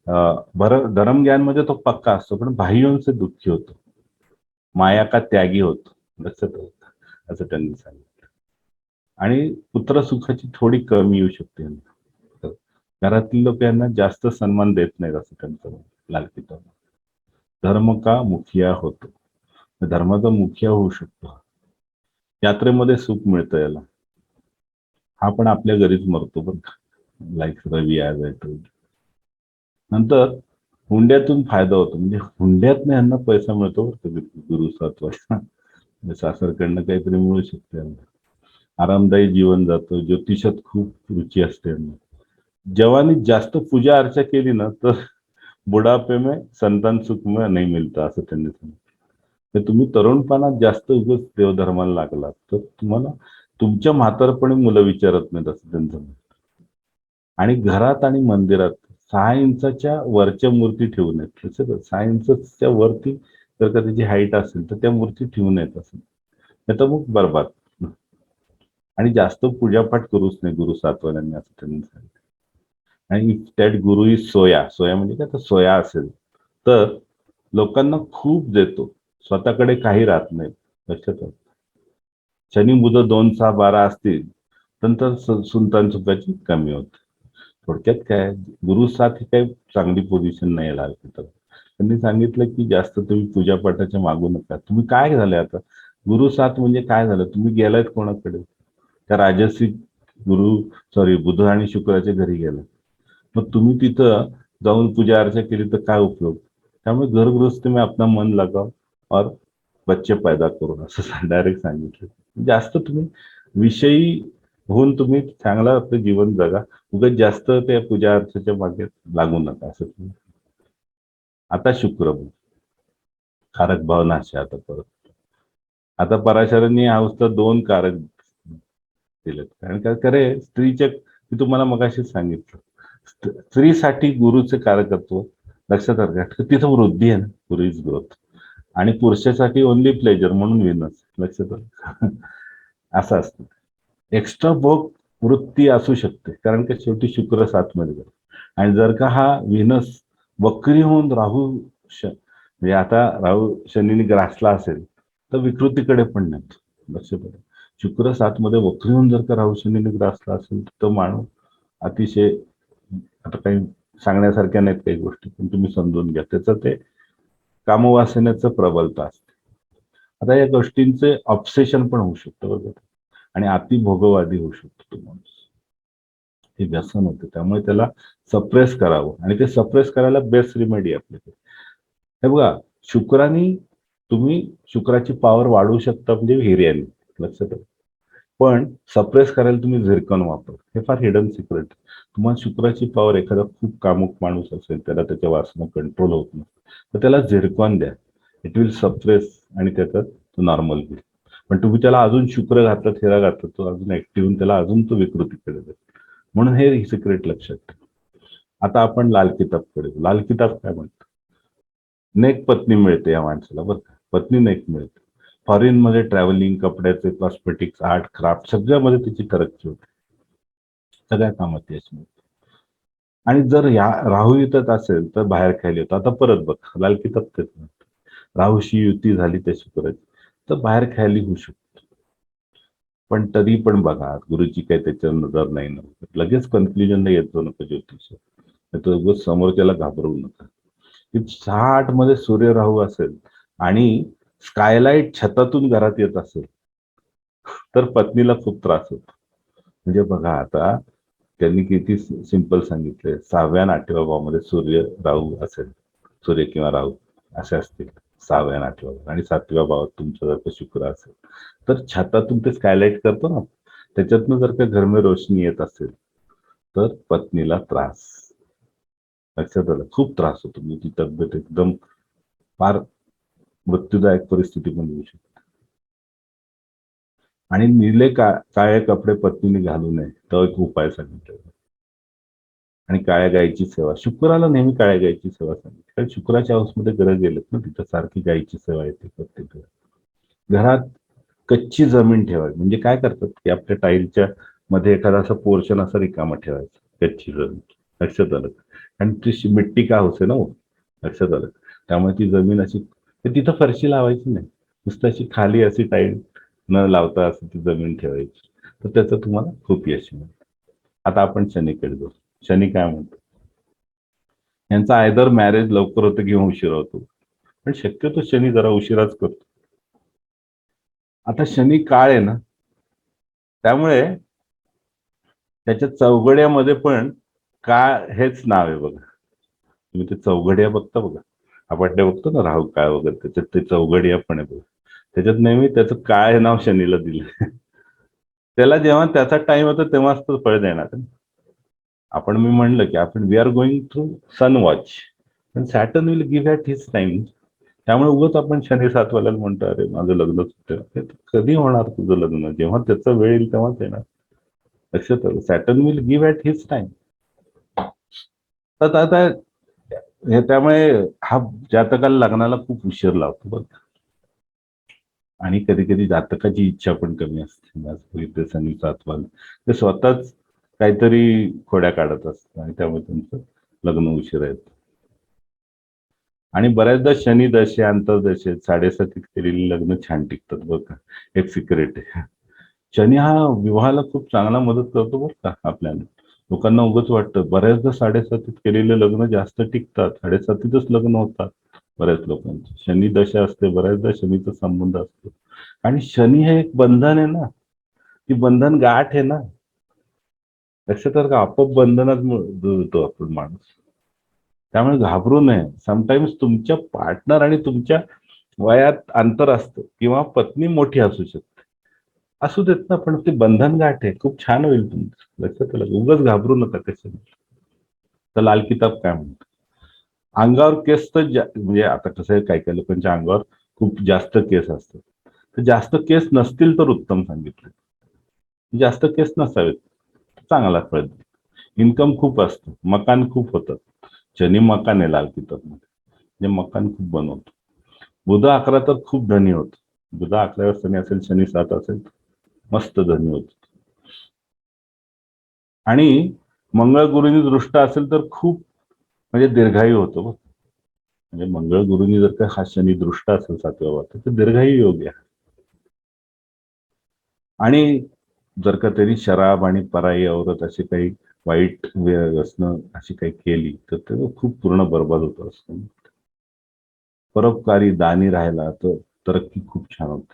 Speaker 2: धर्म ज्ञान मध्ये तो पक्का असतो, पण भाइयों से दुःखी होतो, माया का त्यागी होतो लक्षात आलं, असं त्यांनी सांगितलं. आणि पुत्रसुखाची थोडी कमी येऊ शकते. घरातील लोक यांना जास्त सन्मान देत नाहीत असं त्यांचं लाल किताब. धर्म का मुखिया होतो, धर्माचा मुखिया होऊ शकतो. यात्रेमध्ये सुख मिळतं याला. हा पण आपल्या घरीच मरतो बरं का, लाईक रवी आज आहे. नंतर हुंड्यातून फायदा होतो, म्हणजे हुंड्यातनं यांना पैसा मिळतो बरं का, गुरु 7 वाजता सासरकडनं काहीतरी मिळू शकते यांना. आरामदायी जीवन जातं, ज्योतिषात खूप रुची असते यांना. जवानीत जास्त पूजा अर्चा केली ना तर बुढापे में संतान सुख में नाही मिळतं असं त्यांनी सांगितलं. तर तुम्ही तरुणपणात जास्त उगाच देवधर्माला लागलात तर तुम्हाला तुमच्या म्हातारपणी मुलं विचारत नाहीत असं त्यांचं म्हणणं. आणि घरात आणि मंदिरात 6 इंचाच्या वरच्या मूर्ती ठेवू नयेत. 6 इंचच्या वरती जर का त्याची हाईट असेल तर त्या मूर्ती ठेवू नयेत असं, नाही तर मग बरबाद. आणि जास्त पूजापाठ करूच नाही गुरु 7 वाल्यांनी असं त्यांनी सांगितलं. आणि इफ दॅट गुरु इज सोया, सोया म्हणजे काय, तर सोया असेल तर लोकांना खूप देतो, स्वतःकडे काही राहत नाही. लक्षात आलं. शनी बुध 2 6 12 असतील नंतर सुलतान सुखाची कमी होते. थोडक्यात काय, गुरु साथ ही काही चांगली पोझिशन नाही लाल तिथं. त्यांनी सांगितलं की जास्त तुम्ही पूजापाठाच्या मागू नका. तुम्ही काय झाले आता, गुरु साथ म्हणजे काय झालं, तुम्ही गेलायत कोणाकडे, त्या राजसी गुरु, सॉरी बुध आणि शुक्राच्या घरी गेला. मग तुम्ही तिथं जाऊन पूजा अर्चा केली तर काय उपयोग. त्यामुळे घरगृहस्थ में अपना मन लगाओ और बच्चे पैदा करून असं डायरेक्ट सांगितलं. जास्त तुम्ही विषयी होऊन तुम्ही चांगलं आपलं जीवन जगा, उगाच जास्त त्या पूजा अर्चेच्या मागे लागू नका असं तुम्ही. आता शुक्र कारक भाव नाश आता परत. आता पराशरांनी अवस्था 2 कारक दिलेत. कारण काय करे, स्त्रीच्या मी तुम्हाला मगाशीच सांगितलं, स्त्रीसाठी गुरुचे कारकत्व लक्षात आलं का, तिथं वृद्धी आहे ना, गुरु इज ग्रोथ. आणि पुरुषासाठी ओनली प्लेजर म्हणून विनस. लक्षात आलं. असं असतं. एक्स्ट्रा भोग वृत्ती असू शकते, कारण का शेवटी शुक्र 7 मध्ये जातो. आणि जर का हा व्हीनस वक्री होऊन म्हणजे आता राहू शनीने ग्रासला असेल तर विकृतीकडे पण नेतो. लक्षात आलं. शुक्र 7 मध्ये वक्री होऊन जर का राहू शनीने ग्रासला असेल तर तो माणूस अतिशय, आता काही सांगण्यासारख्या नाहीत काही गोष्टी, पण तुम्ही समजून घ्या, त्याचं ते कामवासनेचं प्रबलता असते. आता या गोष्टींचे ऑब्सेशन पण होऊ शकतं वगैरे, आणि अतिभोगवादी होऊ शकतो तो माणूस. हे व्यसन होते, त्यामुळे त्याला सप्रेस करावं, आणि ते सप्रेस करायला बेस्ट रिमेडी आपल्याकडे. हे बघा, शुक्राने तुम्ही शुक्राची पॉवर वाढवू शकता म्हणजे हिर्याने. लक्षात आलं. पण सप्रेस करायला तुम्ही झिरकॉन वापर, हे फार हिडन सिक्रेट. तुम्हाला शुक्राची पॉवर, एखादा खूप कामुक माणूस असेल, त्याला त्याच्या वासना कंट्रोल होत नाही, तर त्याला झिरकॉन द्या. इट विल सप्रेस आणि त्याचा तो नॉर्मल होईल. पण तुम्ही त्याला अजून शुक्र घातला, हिरा घातला, तो अजून ऍक्टिव्ह होऊन त्याला अजून तो विकृतीकडे जाईल. म्हणून हे सिक्रेट लक्षात ठेवा. आता आपण लाल किताबकडे. लाल किताब काय म्हणतो, नेक पत्नी मिळते या माणसाला, बरं का, पत्नी नेक मिळते. फॉरेन मध्ये ट्रॅव्हलिंग, कपड्याचे, कॉस्मेटिक्स, आर्ट, क्राफ्ट सगळ्यामध्ये त्याची तरक्की होते, सगळ्या कामात यश मिळते. आणि जर या राहू युतात असेल तर बाहेर खायला येतो. आता परत बघ, लाल किताब तेच म्हणतो, राहूशी युती झाली त्या शुक्राची तर बाहेर खायला होऊ शकतो. पण तरी पण बघा, गुरुची काही त्याच्यावर नजर नाही ना, लगेच कन्क्ल्युजनला येत जाऊ नका ज्योतिष. तर समोरच्याला घाबरवू नका. 6-8 मध्ये सूर्य राहू असेल आणि स्कायलाइट छतातून घरात येत असेल तर पत्नीला खूप त्रास होतो. म्हणजे बघा आता, त्यांनी किती सिंपल सांगितलंय, 6व्या आणि 8व्या भावामध्ये सूर्य राहू असेल, सूर्य किंवा राहू असे असतील 6व्या आणि 8व्या भावात, आणि 7व्या भावात तुमचा जर का शुक्र असेल तर छतातून ते स्कायलाइट करतो ना, त्याच्यातनं जर का घर में रोशनी येत असेल तर पत्नीला त्रास. लक्षात आलं, खूप त्रास होतो. म्हणजे ती तब्येत एकदम फार मृत्यूदायक परिस्थिती पण येऊ शकते. आणि निळे काळे कपडे पत्नीने घालू नये, तो एक उपाय सांगितलेला. आणि काळ्या गायीची सेवा, शुक्राला नेहमी काळ्या गायीची सेवा सांगितली, कारण शुक्राच्या हाऊसमध्ये ग्रह गेलेत ना, तिथं सारखी गायीची सेवा येते प्रत्येक घरात. कच्ची जमीन ठेवावी, म्हणजे काय करतात की आपल्या टाईलच्या मध्ये एखादा असं पोर्शन असं रिकामं ठेवायचं, कच्ची जमीन. लक्षात आलं. आणि ती मिट्टी का होते ना हो. लक्षात आलं. त्यामुळे ती जमीन अशी, तिथं फरशी लावायची नाही, नुसतं अशी खाली अशी टाईल न लावता असं ती जमीन ठेवायची, तर त्याचं तुम्हाला खूप यश मिळेल. आता आपण शनीकडे जाऊ. शनी काय म्हणतो, यांचा आयदर मॅरेज लवकर होतं किंवा उशिरा होतो, पण शक्यतो शनी जरा उशिराच करतो. आता शनी काळ आहे ना, त्यामुळे त्याच्या चौघड्यामध्ये पण काळ हेच नाव आहे बघा. तुम्ही ते चौघड्या बघता बघा, आपण ते बघतो ना राहू काळ वगैरे, त्याच्यात ते चौघड्या पण आहे बघा. त्याच्यात नेहमी त्याचं काळ हे नाव शनीला दिलं. त्याला जेव्हा त्याचा टाइम होता तेव्हाच तो फळ देणार. आपण मी म्हणलं की आपण we are going through sun watch, पण Saturn will give at his time. त्यामुळे उगाच आपण शनी 7वाल्याला म्हणतो, अरे माझं लग्नच होतं. कधी होणार तुझं लग्न, जेव्हा त्याचा वेळ येईल तेव्हाच येणार. लक्षात आलं. Saturn will give at his time. तर आता हे, त्यामुळे हा जातकाला लग्नाला खूप उशीर लावतो बघ. आणि कधी कधी जातकाची इच्छा पण कमी असते. माझं बघितलं शनी 7वाला, ते स्वतःच काहीतरी खोड्या काढत असतात आणि त्यामुळे त्यांचं लग्न उशिरा येतं. आणि बऱ्याचदा शनी दशे अंतर्दशेत 7.5 केलेली लग्न छान टिकतात बरं का. एक सिक्रेट आहे. शनी हा विवाहाला खूप चांगला मदत करतो बरं का आपल्याला. लोकांना उगाच वाटतं बऱ्याचदा 7.5 केलेले लग्न जास्त टिकतात. 7.5च लग्न होतात बऱ्याच लोकांची. शनी दशा असते, बऱ्याचदा शनीचा संबंध असतो. आणि शनी हे एक बंधन आहे ना, ती बंधन गाठ आहे ना. लक्षात आलं का? आपोआप बंधनात जुळतो आपण माणूस. त्यामुळे घाबरू नये. समटाईम्स तुमच्या पार्टनर आणि तुमच्या वयात अंतर असतं किंवा पत्नी मोठी असू शकते. असू देत ना, पण ते बंधन गाठ आहे. खूप छान होईल तुमचं. लक्षात आलं? उगाच घाबरू नका कशाने. तर लाल किताब काय म्हणतो? अंगावर केस तर म्हणजे आता कसं आहे, काही काही लोकांच्या अंगावर खूप जास्त केस असतात. तर जास्त केस नसतील तर उत्तम सांगितलं. जास्त केस नसावेत, चांगला फळ. इन्कम खूप असतं, मकान खूप होतं. शनी मकान आहे लाल किताबमध्ये, म्हणजे मकान खूप बनवतो. बुध 11 तर खूप धनी होतो. बुध 11 शनी असेल, शनी 7 असेल, मस्त धनी होतो. आणि मंगळ गुरुनी दृष्ट असेल तर खूप म्हणजे दीर्घायू होतो. म्हणजे मंगळ गुरुनी जर का हा शनी दृष्ट असेल 7व्या भावात तर दीर्घायू योग आहे. आणि जर का त्यांनी शराब आणि पराई औरत अशी काही वाईट व्यसनं अशी काही केली तर ते खूप पूर्ण बरबाद होत असतं. परोपकारी दानी राहिला तर तरक्की खूप छान होते.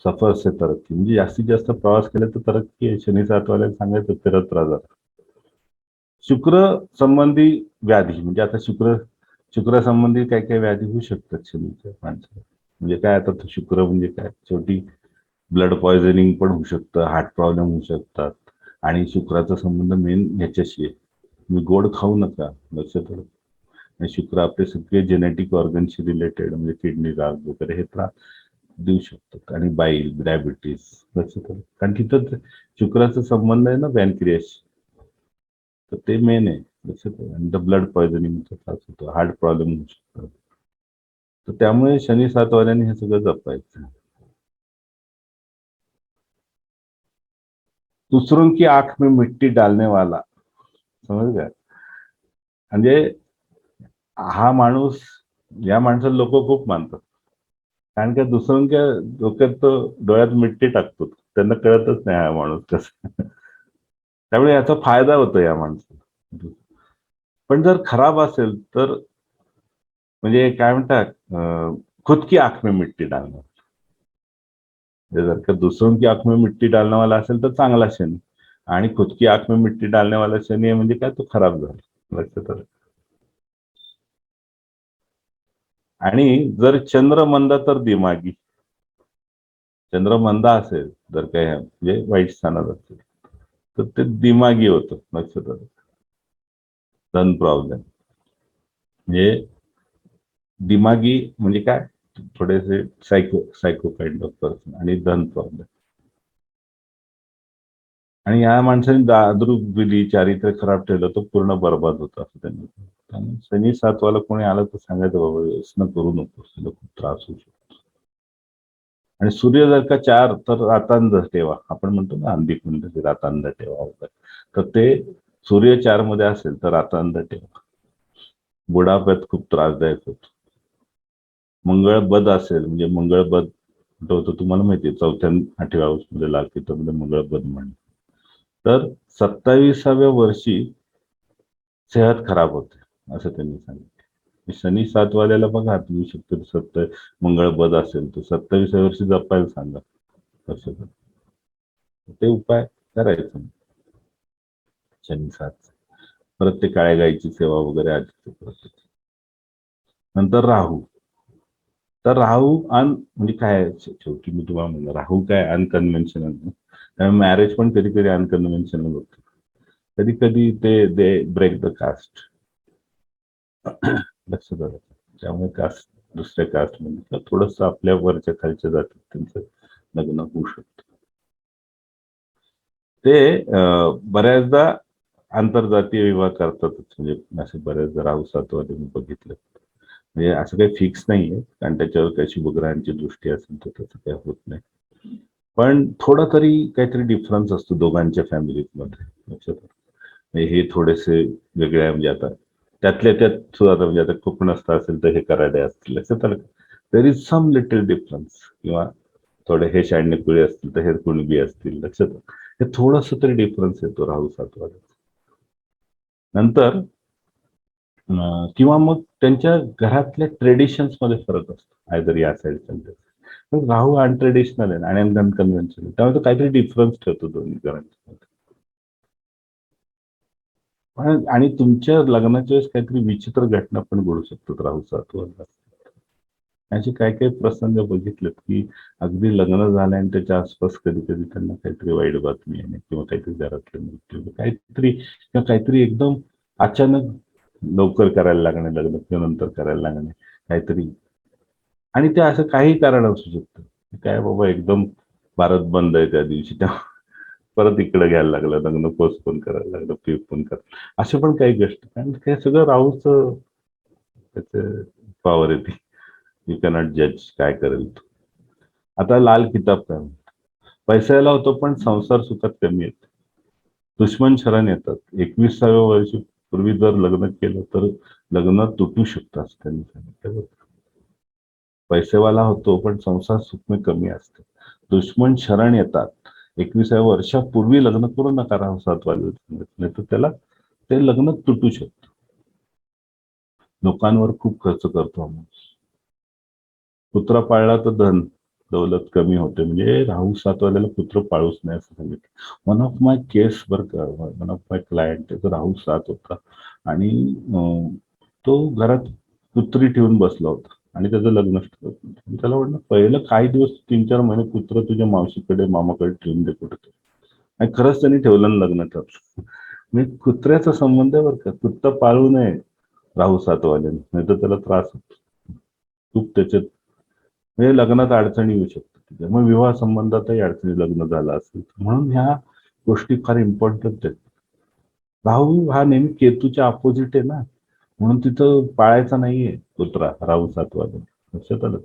Speaker 2: सफर से तरक्की, म्हणजे जास्तीत जास्त प्रवास केला तर तरक्की आहे. शनी 7वाल्याला सांगायचं फिरत राहा. शुक्र संबंधी व्याधी, म्हणजे आता शुक्र संबंधी काही काही व्याधी होऊ शकतात शनीच्या माणसाला. म्हणजे काय, आता तो शुक्र म्हणजे काय, शेवटी ब्लड पॉयझनिंग पण होऊ शकतं, हार्ट प्रॉब्लेम होऊ शकतात. आणि शुक्राचा संबंध मेन ह्याच्याशी आहे. तुम्ही गोड खाऊ नका, लक्षात आलं. आणि शुक्र आपले सगळे जेनेटिक ऑर्गनशी रिलेटेड, म्हणजे किडनी राग वगैरे हे त्रास देऊ शकतात. आणि बाईल, डायबिटीस, लक्षात आलं. कारण तिथं शुक्राचा संबंध आहे ना पॅनक्रियाशी, तर ते मेन आहे, लक्षात आलं. आणि ब्लड पॉयझनिंगचा त्रास होतो, हार्ट प्रॉब्लेम होऊ शकतो. तर त्यामुळे शनी 7वाल्याने हे सगळं जपायचं. दूसरों की आंख में मिट्टी डालने वाला, समज गया. म्हणजे हा माणूस, या माणसाला लोक खूप मानतात. कारण का दुसऱ्यांच्या डोक्यात तो डोळ्यात मिट्टी टाकतो, त्यांना कळतच नाही हा माणूस कसं. त्यामुळे याचा फायदा होतो या माणसाला. पण जर खराब असेल तर म्हणजे काय म्हणतात, खुद की आंख में मिट्टी डालणं. जर का दुसरों की आंख में मिट्टी डालने वाला असेल तर चांगला शनी, आणि खुद की आंख में मिट्टी डालने वाला शनी आहे म्हणजे काय, तो खराब झाला. लक्षात आलं. आणि जर चंद्र मंदा तर दिमागी. चंद्र मंदा असेल जर काय म्हणजे वाईट स्थानात असेल तर ते दिमागी होतं. लक्षात आलं. धन प्रॉब्लेम म्हणजे दिमागी म्हणजे काय, थोडेसे सायको काइंड ऑफ पर्सन. आणि धन प्रॉब्लेम. आणि या माणसाने दारू पिली, चारित्र्य खराब ठेवलं तर पूर्ण बर्बाद होतं असं त्यांनी. त्यामुळे शनी 7वाला कोणी आलं तर सांगायचं बाबा व्यसन करू नको, तुला खूप त्रास होऊ शकतो. आणि सूर्य जर का 4 तर रातांध ठेवा. आपण म्हणतो ना अंधी कुंड रातांध ठेवा वगैरे, तर ते सूर्य 4 मध्ये असेल तर रातांध ठेवा. बुढाप्यात खूप त्रासदायक होतो. मंगळ बद असेल, म्हणजे मंगळ बद होतं तुम्हाला माहितीये, 4थ्या 8व्या हाऊस मध्ये लाल किताबमध्ये मंगळ बद म्हणतात. तर 27व्या वर्षी सेहत खराब होते असं त्यांनी सांगितलं. शनी 7वाल्याला बघा, तुम्ही शक्यतो मंगळ बद असेल तर 27व्या वर्षी जपायला सांगा. असं ते उपाय करायचं शनी 7. परत ते काळ्या गाईची सेवा वगैरे आधी परत. नंतर राहू. तर राहू म्हणजे काय आहे, शेवटी मी तुम्हाला म्हणलं राहू काय अनकन्व्हेन्शनल. त्यामुळे मॅरेज पण कधी कधी अनकन्व्हेन्शनल होतं. कधी कधी ते दे ब्रेक द कास्ट. लक्षात आलं. त्यामुळे कास्ट, दुसऱ्या कास्ट म्हणजे थोडस आपल्या वरच्या खालच्या जातीत त्यांचं लग्न होऊ शकतं. ते बऱ्याचदा आंतरजातीय विवाह करतातच. म्हणजे असे बऱ्याचदा राहू 7वाले मी बघितलं. म्हणजे असं काही फिक्स नाहीये, कारण त्याच्यावर काही शुभग्रहांची दृष्टी असेल तर त्याचं काही होत नाही. पण थोडा तरी काहीतरी डिफरन्स असतो दोघांच्या फॅमिलीमध्ये. लक्षात आलं. हे थोडेसे वेगळे म्हणजे आता त्यातल्या त्यात सुद्धा म्हणजे आता कोकणस्थ असेल तर हे कराडे असतील लक्षात आलं. There is some little difference. किंवा थोडे हे शाळणी पिढी असतील तर हे कुणबी असतील लक्षात आलं. हे थोडस तरी डिफरन्स येतो राहू सातवाड्यात. नंतर किंवा मग त्यांच्या घरातल्या ट्रेडिशन्स मध्ये फरक असतो. आयदर या साईड राहू अनट्रेडिशनल आहे आणि अनकन्व्हेन्शनल, त्यामुळे तो काहीतरी डिफरन्स ठेवतो दोन्ही घरांच्या. आणि तुमच्या लग्नाच्या वेळेस काहीतरी विचित्र घटना पण घडू शकतात राहू सातवाला. असे काही काही प्रसंग बघितलेत की अगदी लग्न झालं आणि त्याच्या आसपास कधी कधी त्यांना काहीतरी वाईट बातमी आहे किंवा काहीतरी घरातले मृत्यू काहीतरी किंवा काहीतरी एकदम अचानक लवकर करायला लागणे लग्न किंवा नंतर करायला लागणे काहीतरी. आणि ते असं काही कारण असू शकतं. काय बाबा एकदम भारत बंद आहे त्या दिवशी, त्या परत इकडे घ्यायला लागलं, लग्न पोस्टपोन करायला लागलं, प्रीपोन करायला, असे पण काही गोष्टी. कारण हे सगळं राहूच त्याच पॉवर येते. यू कॅनॉट जज काय करेल तो. आता लाल किताब काय म्हणतो, पैसायला होतो पण संसार सुखात कमी येतो. दुश्मन शरण येतात. 21व्या वर्षी पूर्वी जर लग्न केलं तर लग्न तुटू शकतं असं त्यांनी सांगितलं. पैसेवाला होतो पण संसार सुख कमी असते. दुश्मन शरण येतात. 21व्या वर्षापूर्वी लग्न करू नका राहू सातवाले, नाही तर त्याला ते लग्न तुटू शकतं. लोकांवर खूप खर्च करतो आम्ही. कुत्रा पाळला तर धन दौलत कमी होते. म्हणजे राहू सातवाल्याला कुत्र पाळूच नाही असं सांगितलं. वन ऑफ माय केस बरं का, वन ऑफ माय क्लायंट, त्याचा राहू सात होता आणि तो घरात कुत्री ठेवून बसला होता आणि त्याचं लग्न ठरत. त्याला वाटलं पहिलं काही दिवस 3-4 महिने कुत्र तुझ्या मावशीकडे मामाकडे ठेवून दे कुठे. आणि खरंच त्यांनी ठेवलं आणि लग्न ठरलं. म्हणजे कुत्र्याचा संबंध आहे बरं का. कुत्ता पाळू नये राहू सातवाल्याने, नाही तर त्याला त्रास होतो. खूप त्याच्यात म्हणजे लग्नात अडचणी येऊ शकतात. त्यामुळे विवाह संबंधातही अडचणी लग्न झालं असेल म्हणून ह्या गोष्टी फार इम्पॉर्टंट आहेत. राहू हा नेहमी केतूच्या अपोजिट आहे ना, म्हणून तिथं पाळायचा नाहीये कुत्रा राहू सातवाला, लक्षात आलं.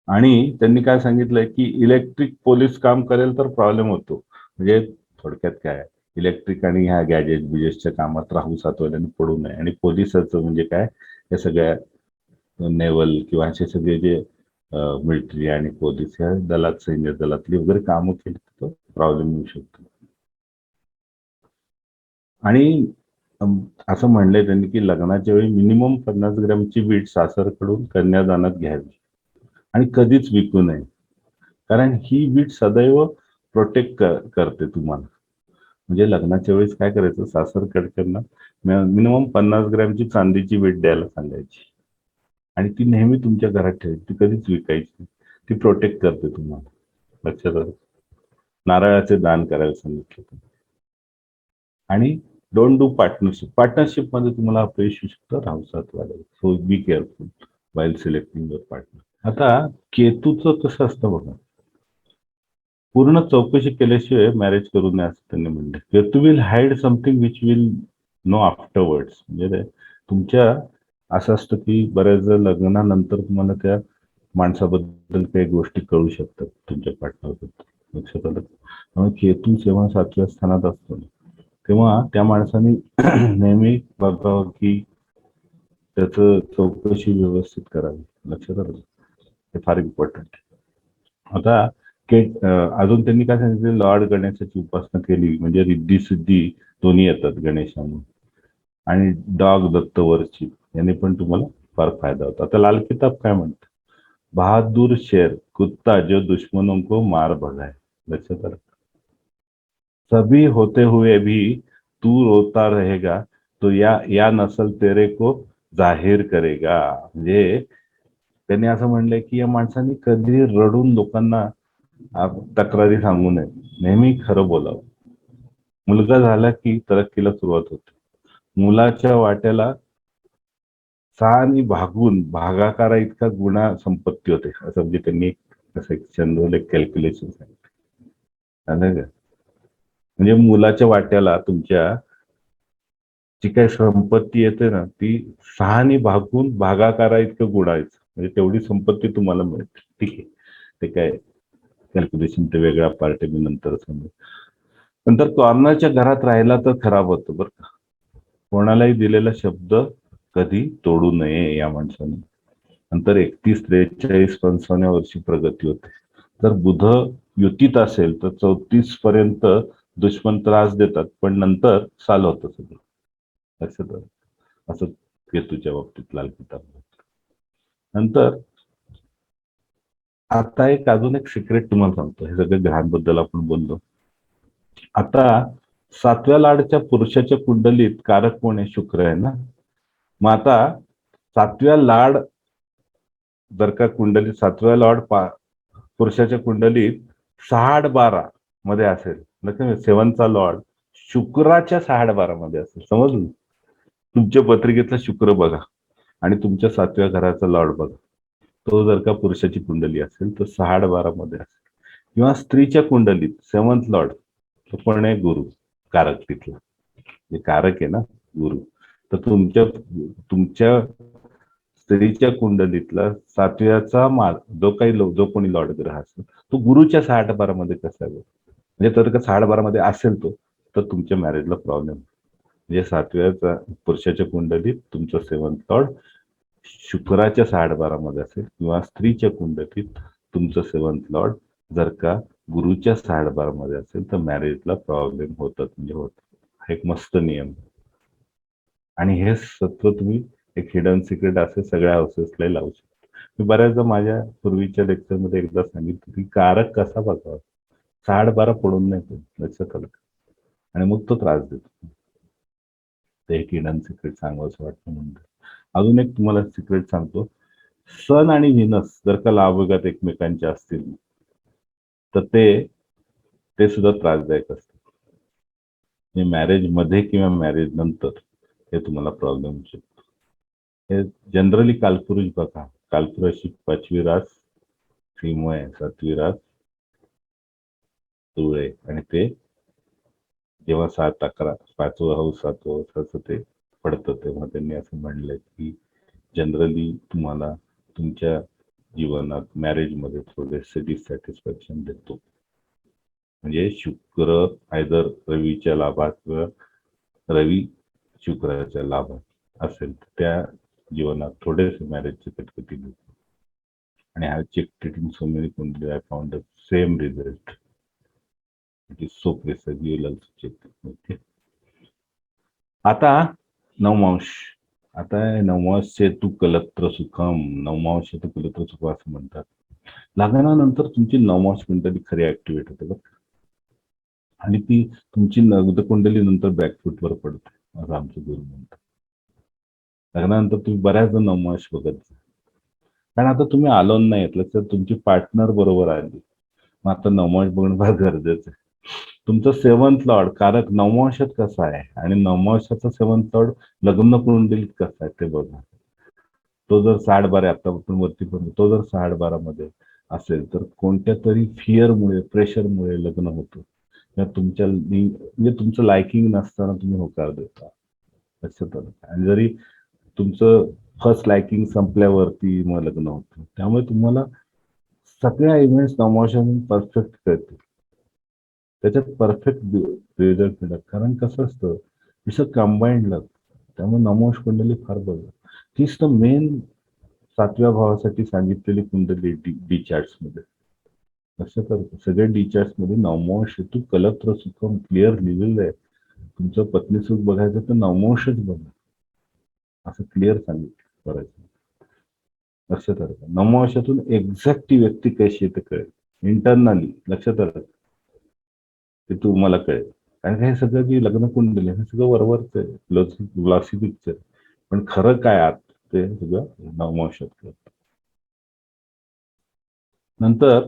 Speaker 2: आणि त्यांनी काय सांगितलंय की इलेक्ट्रिक पोलीस काम करेल तर प्रॉब्लेम होतो. म्हणजे थोडक्यात काय, इलेक्ट्रिक आणि ह्या गॅजेट बिजेटच्या कामात राहू सातवाल्याने पडू नये. आणि पोलिसाचं म्हणजे काय, या सगळ्या नेव्हल किंवा असे सगळे जे मिलिटरी आणि पोलीस या दलात सैन्य दलातली वगैरे कामं केली तर प्रॉब्लेम येऊ शकतो. आणि असं म्हणलंय त्यांनी की लग्नाच्या वेळी मिनिमम 50 ग्रॅमची वीट सासरकडून कन्यादानात घ्यावी आणि कधीच विकू नये. कारण ही वीट सदैव प्रोटेक्ट करते तुम्हाला. म्हणजे लग्नाच्या वेळेस काय करायचं, सासरकडच्यांना मिनिमम 50 ग्रॅमची चांदीची वीट द्यायला सांगायची आणि ती नेहमी तुमच्या घरात ठेवायची, ती कधीच विकायची. ती प्रोटेक्ट करते तुम्हाला, लक्षात आलं. नारळाचे दान करायला सांगितलं. आणि डोंट डू पार्टनरशिप. पार्टनरशिप मध्ये तुम्हाला अपयश येऊ शकतं राहू सातवाला. So be careful while selecting your partner. आता केतूचं कसं असतं बघा, पूर्ण चौकशी केल्याशिवाय मॅरेज करू नये असं त्यांनी म्हणलं. Ketu will hide something which will know afterwards. म्हणजे तुमच्या असं असतं की बऱ्याच लग्नानंतर तुम्हाला त्या माणसाबद्दल काही गोष्टी कळू शकतात तुमच्या पार्टनरबद्दल, लक्षात आलं. त्यामुळे केतू जेव्हा 7व्या स्थानात असतो तेव्हा त्या माणसाने नेहमी बघावं की त्याचं चौकशी व्यवस्थित करावी, लक्षात आलं. हे फार इम्पॉर्टंट. आता अजून त्यांनी काय सांगितलं, लॉर्ड गणेशाची उपासना केली म्हणजे रिद्धी सिद्धी दोन्ही येतात गणेशामुळे. आणि डॉग दत्तवरची याने पण तुम्हाला फार फायदा होता. आता लाल किताब काय म्हणतं, बहादूर शेर कुत्ता जो दुश्मनों को मार भगाए, लक्षात आलं. सभी होते हुए भी तू रोता रहेगा तो या नसल तेरे को जाहीर करेगा. म्हणजे त्यांनी असं म्हणलंय की या माणसाने कधी रडून लोकांना तक्रारी सांगू नये, नेहमी खरं बोलावं. मुलगा झाला की तरक्कीला सुरुवात होते. मुलाच्या वाट्याला 6 भागून भागाकारा इतका गुणा संपत्ती होते, असं म्हणजे त्यांनी असं एक चंद्रले कॅल्क्युलेशन सांगितलं का. म्हणजे मुलाच्या वाट्याला तुमच्या जी काही संपत्ती येते ना ती 6 भागून भागाकारा इतकं गुणायचं, म्हणजे तेवढी संपत्ती तुम्हाला मिळते. ठीक आहे, ते काय कॅल्क्युलेशन ते वेगळा पार्ट आहे, मी नंतर समजेल. नंतर कॉर्नरच्या घरात राहिला तर खराब होतं बरं का. कोणालाही दिलेला शब्द कधी तोडू नये या माणसाने. नंतर 31, 43, 55व्या वर्षी प्रगती होते. जर बुध युतीत असेल तर 34 पर्यंत दुश्मन त्रास देतात, पण नंतर चालू होतं सगळं. लक्षात आलं? असं केतूच्या बाबतीत लाल किताब. नंतर आता अजून एक सिक्रेट तुम्हाला सांगतो. हे सगळं ग्रहांबद्दल आपण बोललो. आता 7व्या लाडच्या पुरुषाच्या कुंडलीत कारक कोण आहे? शुक्र आहे ना. मग आता 7व्या लाड जर का कुंडलीत 7व्या लॉर्ड पुरुषाच्या कुंडलीत 6-8-12 मध्ये असेल, म्हणजे 7चा लॉर्ड शुक्राच्या 6-8-12 मध्ये असेल, समजलं? तुमच्या पत्रिकेतला शुक्र बघा आणि तुमच्या 7व्या घराचा लॉर्ड बघा. तो जर का पुरुषाची कुंडली असेल तर 6-8-12 मध्ये असेल, किंवा स्त्रीच्या कुंडलीत 7th लॉर्ड, तो पण आहे गुरु, कारक तिथला, जे कारक आहे ना गुरु. तर तुमच्या तुमच्या स्त्रीच्या कुंडलीतला 7व्याचा जो कोणी लॉर्ड ग्रह असेल तो गुरुच्या 6-8-12 मध्ये कसा आहे? म्हणजे तर का 6-8-12 मध्ये असेल तो, तर तुमच्या मॅरेजला प्रॉब्लेम. म्हणजे 7व्याचा पुरुषाच्या कुंडलीत तुमचा 7th लॉर्ड शुक्राच्या 6-8-12 मध्ये असेल, किंवा स्त्रीच्या कुंडलीत तुमचं 7th लॉर्ड जर का गुरुच्या 6-8-12 मध्ये असेल तर मॅरेजला प्रॉब्लेम होतात, म्हणजे होत. हा एक मस्त नियम. आणि हे सत्व तुम्ही एक हिडन सिक्रेट असे सगळ्या हाऊसेसला लावू शकतो. मी बऱ्याचदा माझ्या पूर्वीच्या लेक्चरमध्ये एकदा सांगितलं की कारक कसा बघावा, 6-8-12 पडून नाही तो, लक्षात आलं? आणि मग तो त्रास देतो. ते एक हिडन सिक्रेट सांगावंसं वाटतं म्हणून. अजून एक तुम्हाला सिक्रेट सांगतो. सन आणि व्हिनस जर का लाभगात एकमेकांच्या असतील तर ते सुद्धा त्रासदायक असतं. मॅरेज मध्ये किंवा मॅरेज नंतर हे तुम्हाला प्रॉब्लेम होऊ शकतो. हे जनरली कालपुरुष बघा. कालपुरुषी 5वी रास सिंह आहे, 7वी रास तुळ आहे, आणि ते जेव्हा 7-11 5वं हाऊस 7वं हाऊस ते पडतं तेव्हा त्यांनी असं म्हणलंय की जनरली तुम्हाला तुमच्या जीवनात मॅरेजमध्ये थोडेसे डिससॅटिस्फॅक्शन देतो. म्हणजे शुक्र आयदर रवीच्या लाभात किंवा रवी शुक्राच्या लाभात असेल तर त्या जीवनात थोडेसे मॅरेजचे कटकटी देतो. आणि I check treating so many kundli, I found the same result. It is so precise, you will also check. Okay. आता नवमांश. आता नवमांश तू कलत्र सुखम, नवमांश तू कलत्र सुख असं म्हणतात. लग्नानंतर तुमची नवमांश कुंडली खरी ऍक्टिव्हेट होते बघ, आणि ती तुमची नगद कुंडली नंतर बॅकफुटवर पडते, असं आमचे गुरु म्हणतात. लग्नानंतर तुम्ही बऱ्याचदा नवमांश बघत जा, कारण आता तुम्ही आलोन नाही येतलं तर तुमची पार्टनर बरोबर आली. मग आता नवमांश बघणं फार गरजेचं आहे. तुमचं 7th लॉर्ड कारक नवमांशात कसा आहे आणि नवमांशाचा 7th लॉर्ड लग्न कुंडलीत कसा आहे ते बघा. तो जर 6-12 आता आपण वरती पण, तो जर 6-12 मध्ये असेल तर कोणत्या तरी फिअरमुळे, प्रेशरमुळे लग्न होतं, किंवा तुमच्या म्हणजे तुमचं लायकिंग नसताना तुम्ही होकार देता, लक्षात आलं? आणि जरी तुमचं फर्स्ट लायकिंग संपल्यावरती मग लग्न होतं. त्यामुळे तुम्हाला सगळ्या इव्हेंट्स नवमांशातून परफेक्ट कळतील, त्याच्यात परफेक्ट रिझल्ट मिळतात. कारण कसं असतं, इट्स कंबाईंड लक. त्यामुळे नवमांश कुंडली फार बघा. तीच तर मेन 7व्या भावासाठी सांगितलेली कुंडली डी चार्ट्स मध्ये. लक्षात आलं? सगळ्या डी चार्ट्स मध्ये नवमांश हेतू कलत्र सुखम क्लिअर लिहिलेलं आहे. तुमचं पत्नी सुख बघायचं तर नवमांशच बघा, असं क्लिअर सांगितलं करायचं. लक्षात आलं? नवमांशातून एक्झॅक्ट ती व्यक्ती कशी येते कळेल, इंटरनली. लक्षात आलं? ते तुम्हाला कळेल. कारण हे सगळं जी लग्न कुंडली हे सगळं वरवरच आहे, ग्लॉसी पिक्चर, पण खरं काय आत ते सगळं नवमांशात कळतं. नंतर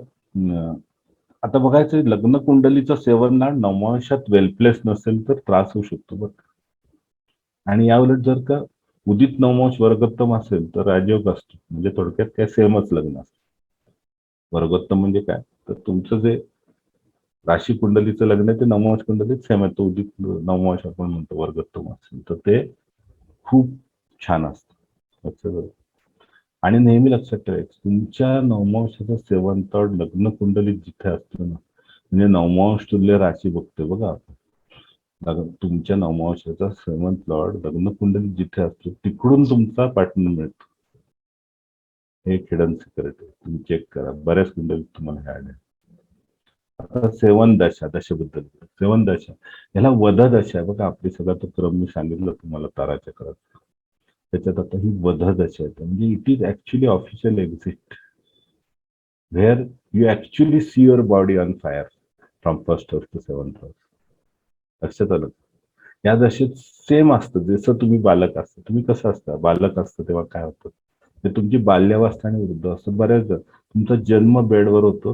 Speaker 2: आता बघायचं, लग्न कुंडलीचं सेवन ना नवमांशात वेलप्लेस नसेल तर त्रास होऊ शकतो बघ. आणि याउलट जर का उदित नवमांश वर्गोत्तम असेल तर राजयोग असतो. म्हणजे थोडक्यात काय सेमच लग्न असतं. वर्गोत्तम म्हणजे काय, तर तुमचं जे राशी कुंडलीचं लग्न आहे ते नवमांश कुंडलीत सेम आहे. तो उदित नवमांश आपण म्हणतो वर्गोत्तम असेल तर ते खूप छान असतं. लक्षात. आणि नेहमी लक्षात ठेवायचं, तुमच्या नवमांशाचं 7th लॉर्ड लग्न कुंडलीत जिथे असतो ना, म्हणजे नवमांश तुल्य राशी बघतोय बघा आपण. तुमच्या नवमांशाचा 7th लॉर्ड लग्न कुंडली जिथे असतो तिकडून तुमचा पार्टनर मिळतो. हे हिडन सिक्रेट आहे, तुम्ही चेक करा. बऱ्याच कुंडलीत तुम्हाला हे आढळेल. आता 7 दशा, दशेबद्दल 7 दशा, याला वध दशा आहे बघा. आपली सगळा तो क्रम मी सांगितलं तुम्हाला ताराचक्रात, त्याच्यात आता ही वध दशा आहे. म्हणजे it is actually official exit where you actually see your body on fire from 1st house to 7th house. लक्षात आलं? या दशेत सेम असतं जसं तुम्ही बालक असता. तुम्ही कसं असता बालक असतं तेव्हा काय होतं, ते तुमची बाल्यावस्था आणि वृद्ध असतं. बऱ्याचदा तुमचा जन्म बेडवर होतो.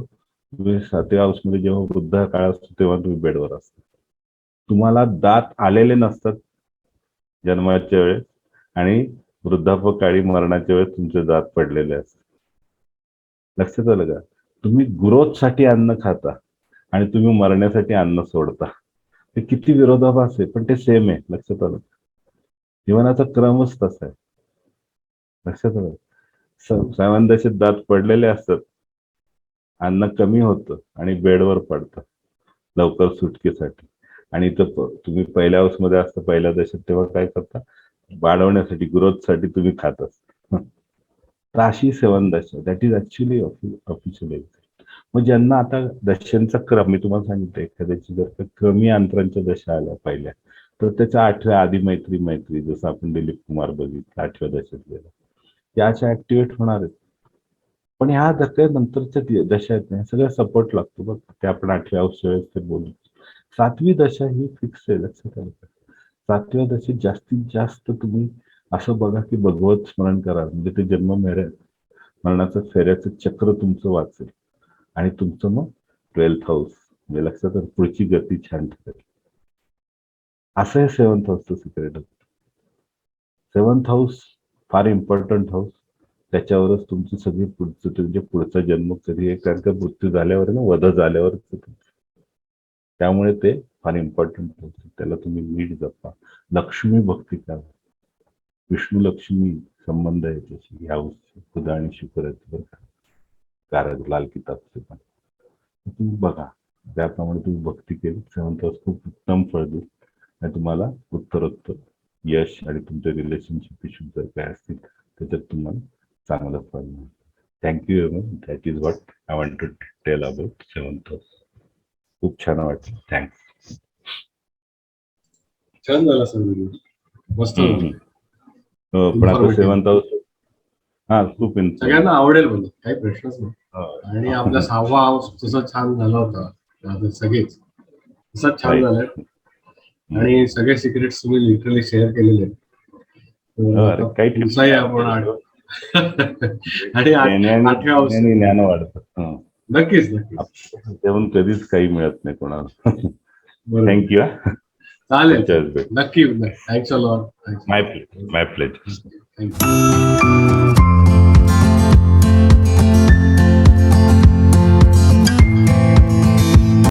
Speaker 2: तुम्ही 7व्या हाऊसमध्ये जेव्हा वृद्ध काळ असतो तेव्हा तुम्ही बेडवर असता. तुम्हाला दात आलेले नसतात जन्माच्या वेळेस, आणि वृद्धापकाळी मरणाच्या वेळेस तुमचे दात पडलेले असतात. लक्षात आलं का? तुम्ही ग्रोथसाठी अन्न खाता आणि तुम्ही मरण्यासाठी अन्न सोडता. ते किती विरोधाभास आहे, पण ते सेम आहे. लक्षात आलं? जीवनाचा क्रमच तसा आहे. लक्षात आलं? 7 दशेत दात पडलेले असतात, अन्न कमी होतं आणि बेडवर पडतं लवकर सुटकेसाठी. आणि तुम्ही पहिल्या हाऊसमध्ये असता पहिल्या दशेत, तेव्हा काय करता, वाढवण्यासाठी ग्रोथसाठी तुम्ही खात असता. तर अशी 7 दशा, that is actually official exit. मग ज्यांना आता दशांचा क्रम मी तुम्हाला सांगितलं, एखाद्याची जर का कमी अंतरांच्या दशा आल्या पहिल्या, तर त्याच्या 8व्या आधी मैत्री जसं आपण दिलीप कुमार बघितलं 8व्या दशेत गेला, त्या अशा ऍक्टिव्हेट होणार आहेत. पण ह्या नंतरच्या दशा आहेत ना, सगळ्या सपोर्ट लागतो बघ. ते आपण 8व्या हाऊसच्या वेळेस ते बोलू. 7वी दशा ही फिक्स आहे. लक्षात आलं का? 7व्या दशेत जास्तीत जास्त तुम्ही असं बघा की भगवत स्मरण करा, म्हणजे ते मरणाचं फेऱ्याचं चक्र तुमचं वाचेल आणि तुमचं मग 12th हाऊस म्हणजे लक्षात आलं, पुढची गती छान ठरेल. असं हे 7th हाऊसचं सिक्रेट होतं. 7th हाऊस फार इम्पॉर्टंट हाऊस. त्याच्यावरच तुमची सगळी पुढचा जन्म कधी आहे, कारण का मृत्यू झाल्यावर ना, वध झाल्यावर. त्यामुळे ते फार इम्पॉर्टंट होतं. त्याला तुम्ही नीट जपा, लक्ष्मी भक्ती करा. विष्णू लक्ष्मी संबंध आहे त्याची, ह्या खुदा आणि शुक्र आहेत बरं का, कारण लाल किताबचे पण तुम्ही बघा. त्याप्रमाणे तुम्ही भक्ती केली, 7th हाऊस खूप उत्तम फळ देईल आणि तुम्हाला उत्तरोत्तर यश आणि तुमच्या रिलेशनशिप इश्यू जर काय असतील त्याच्यात तुम्हाला चांगलं फळ मिळेल. Thank you very much. That is what I want to tell about 7th house. खूप छान वाटलं. थँक्स.
Speaker 1: छान झाला सर व्हिडिओ, मस्त झाला.
Speaker 2: पण आता 7th हाऊस खूप
Speaker 1: सगळ्यांना आवडेल म्हणजे काही प्रश्नच नाही. आणि आपला 6वा हाऊस जसं छान झाला होता, सगळेच तसंच छान झालंय. आणि सगळे सिक्रेट्स तुम्ही लिटरली शेअर केलेले आहेत.
Speaker 2: काही
Speaker 1: आपण आणि 8व्या हाऊस
Speaker 2: ज्ञान वाढतं.
Speaker 1: नक्कीच
Speaker 2: तेव्हून कधीच काही मिळत नाही कोणाला. थँक्यू.
Speaker 1: चालेल, नक्की. Thanks a lot.
Speaker 2: My pleasure.
Speaker 1: Thank you.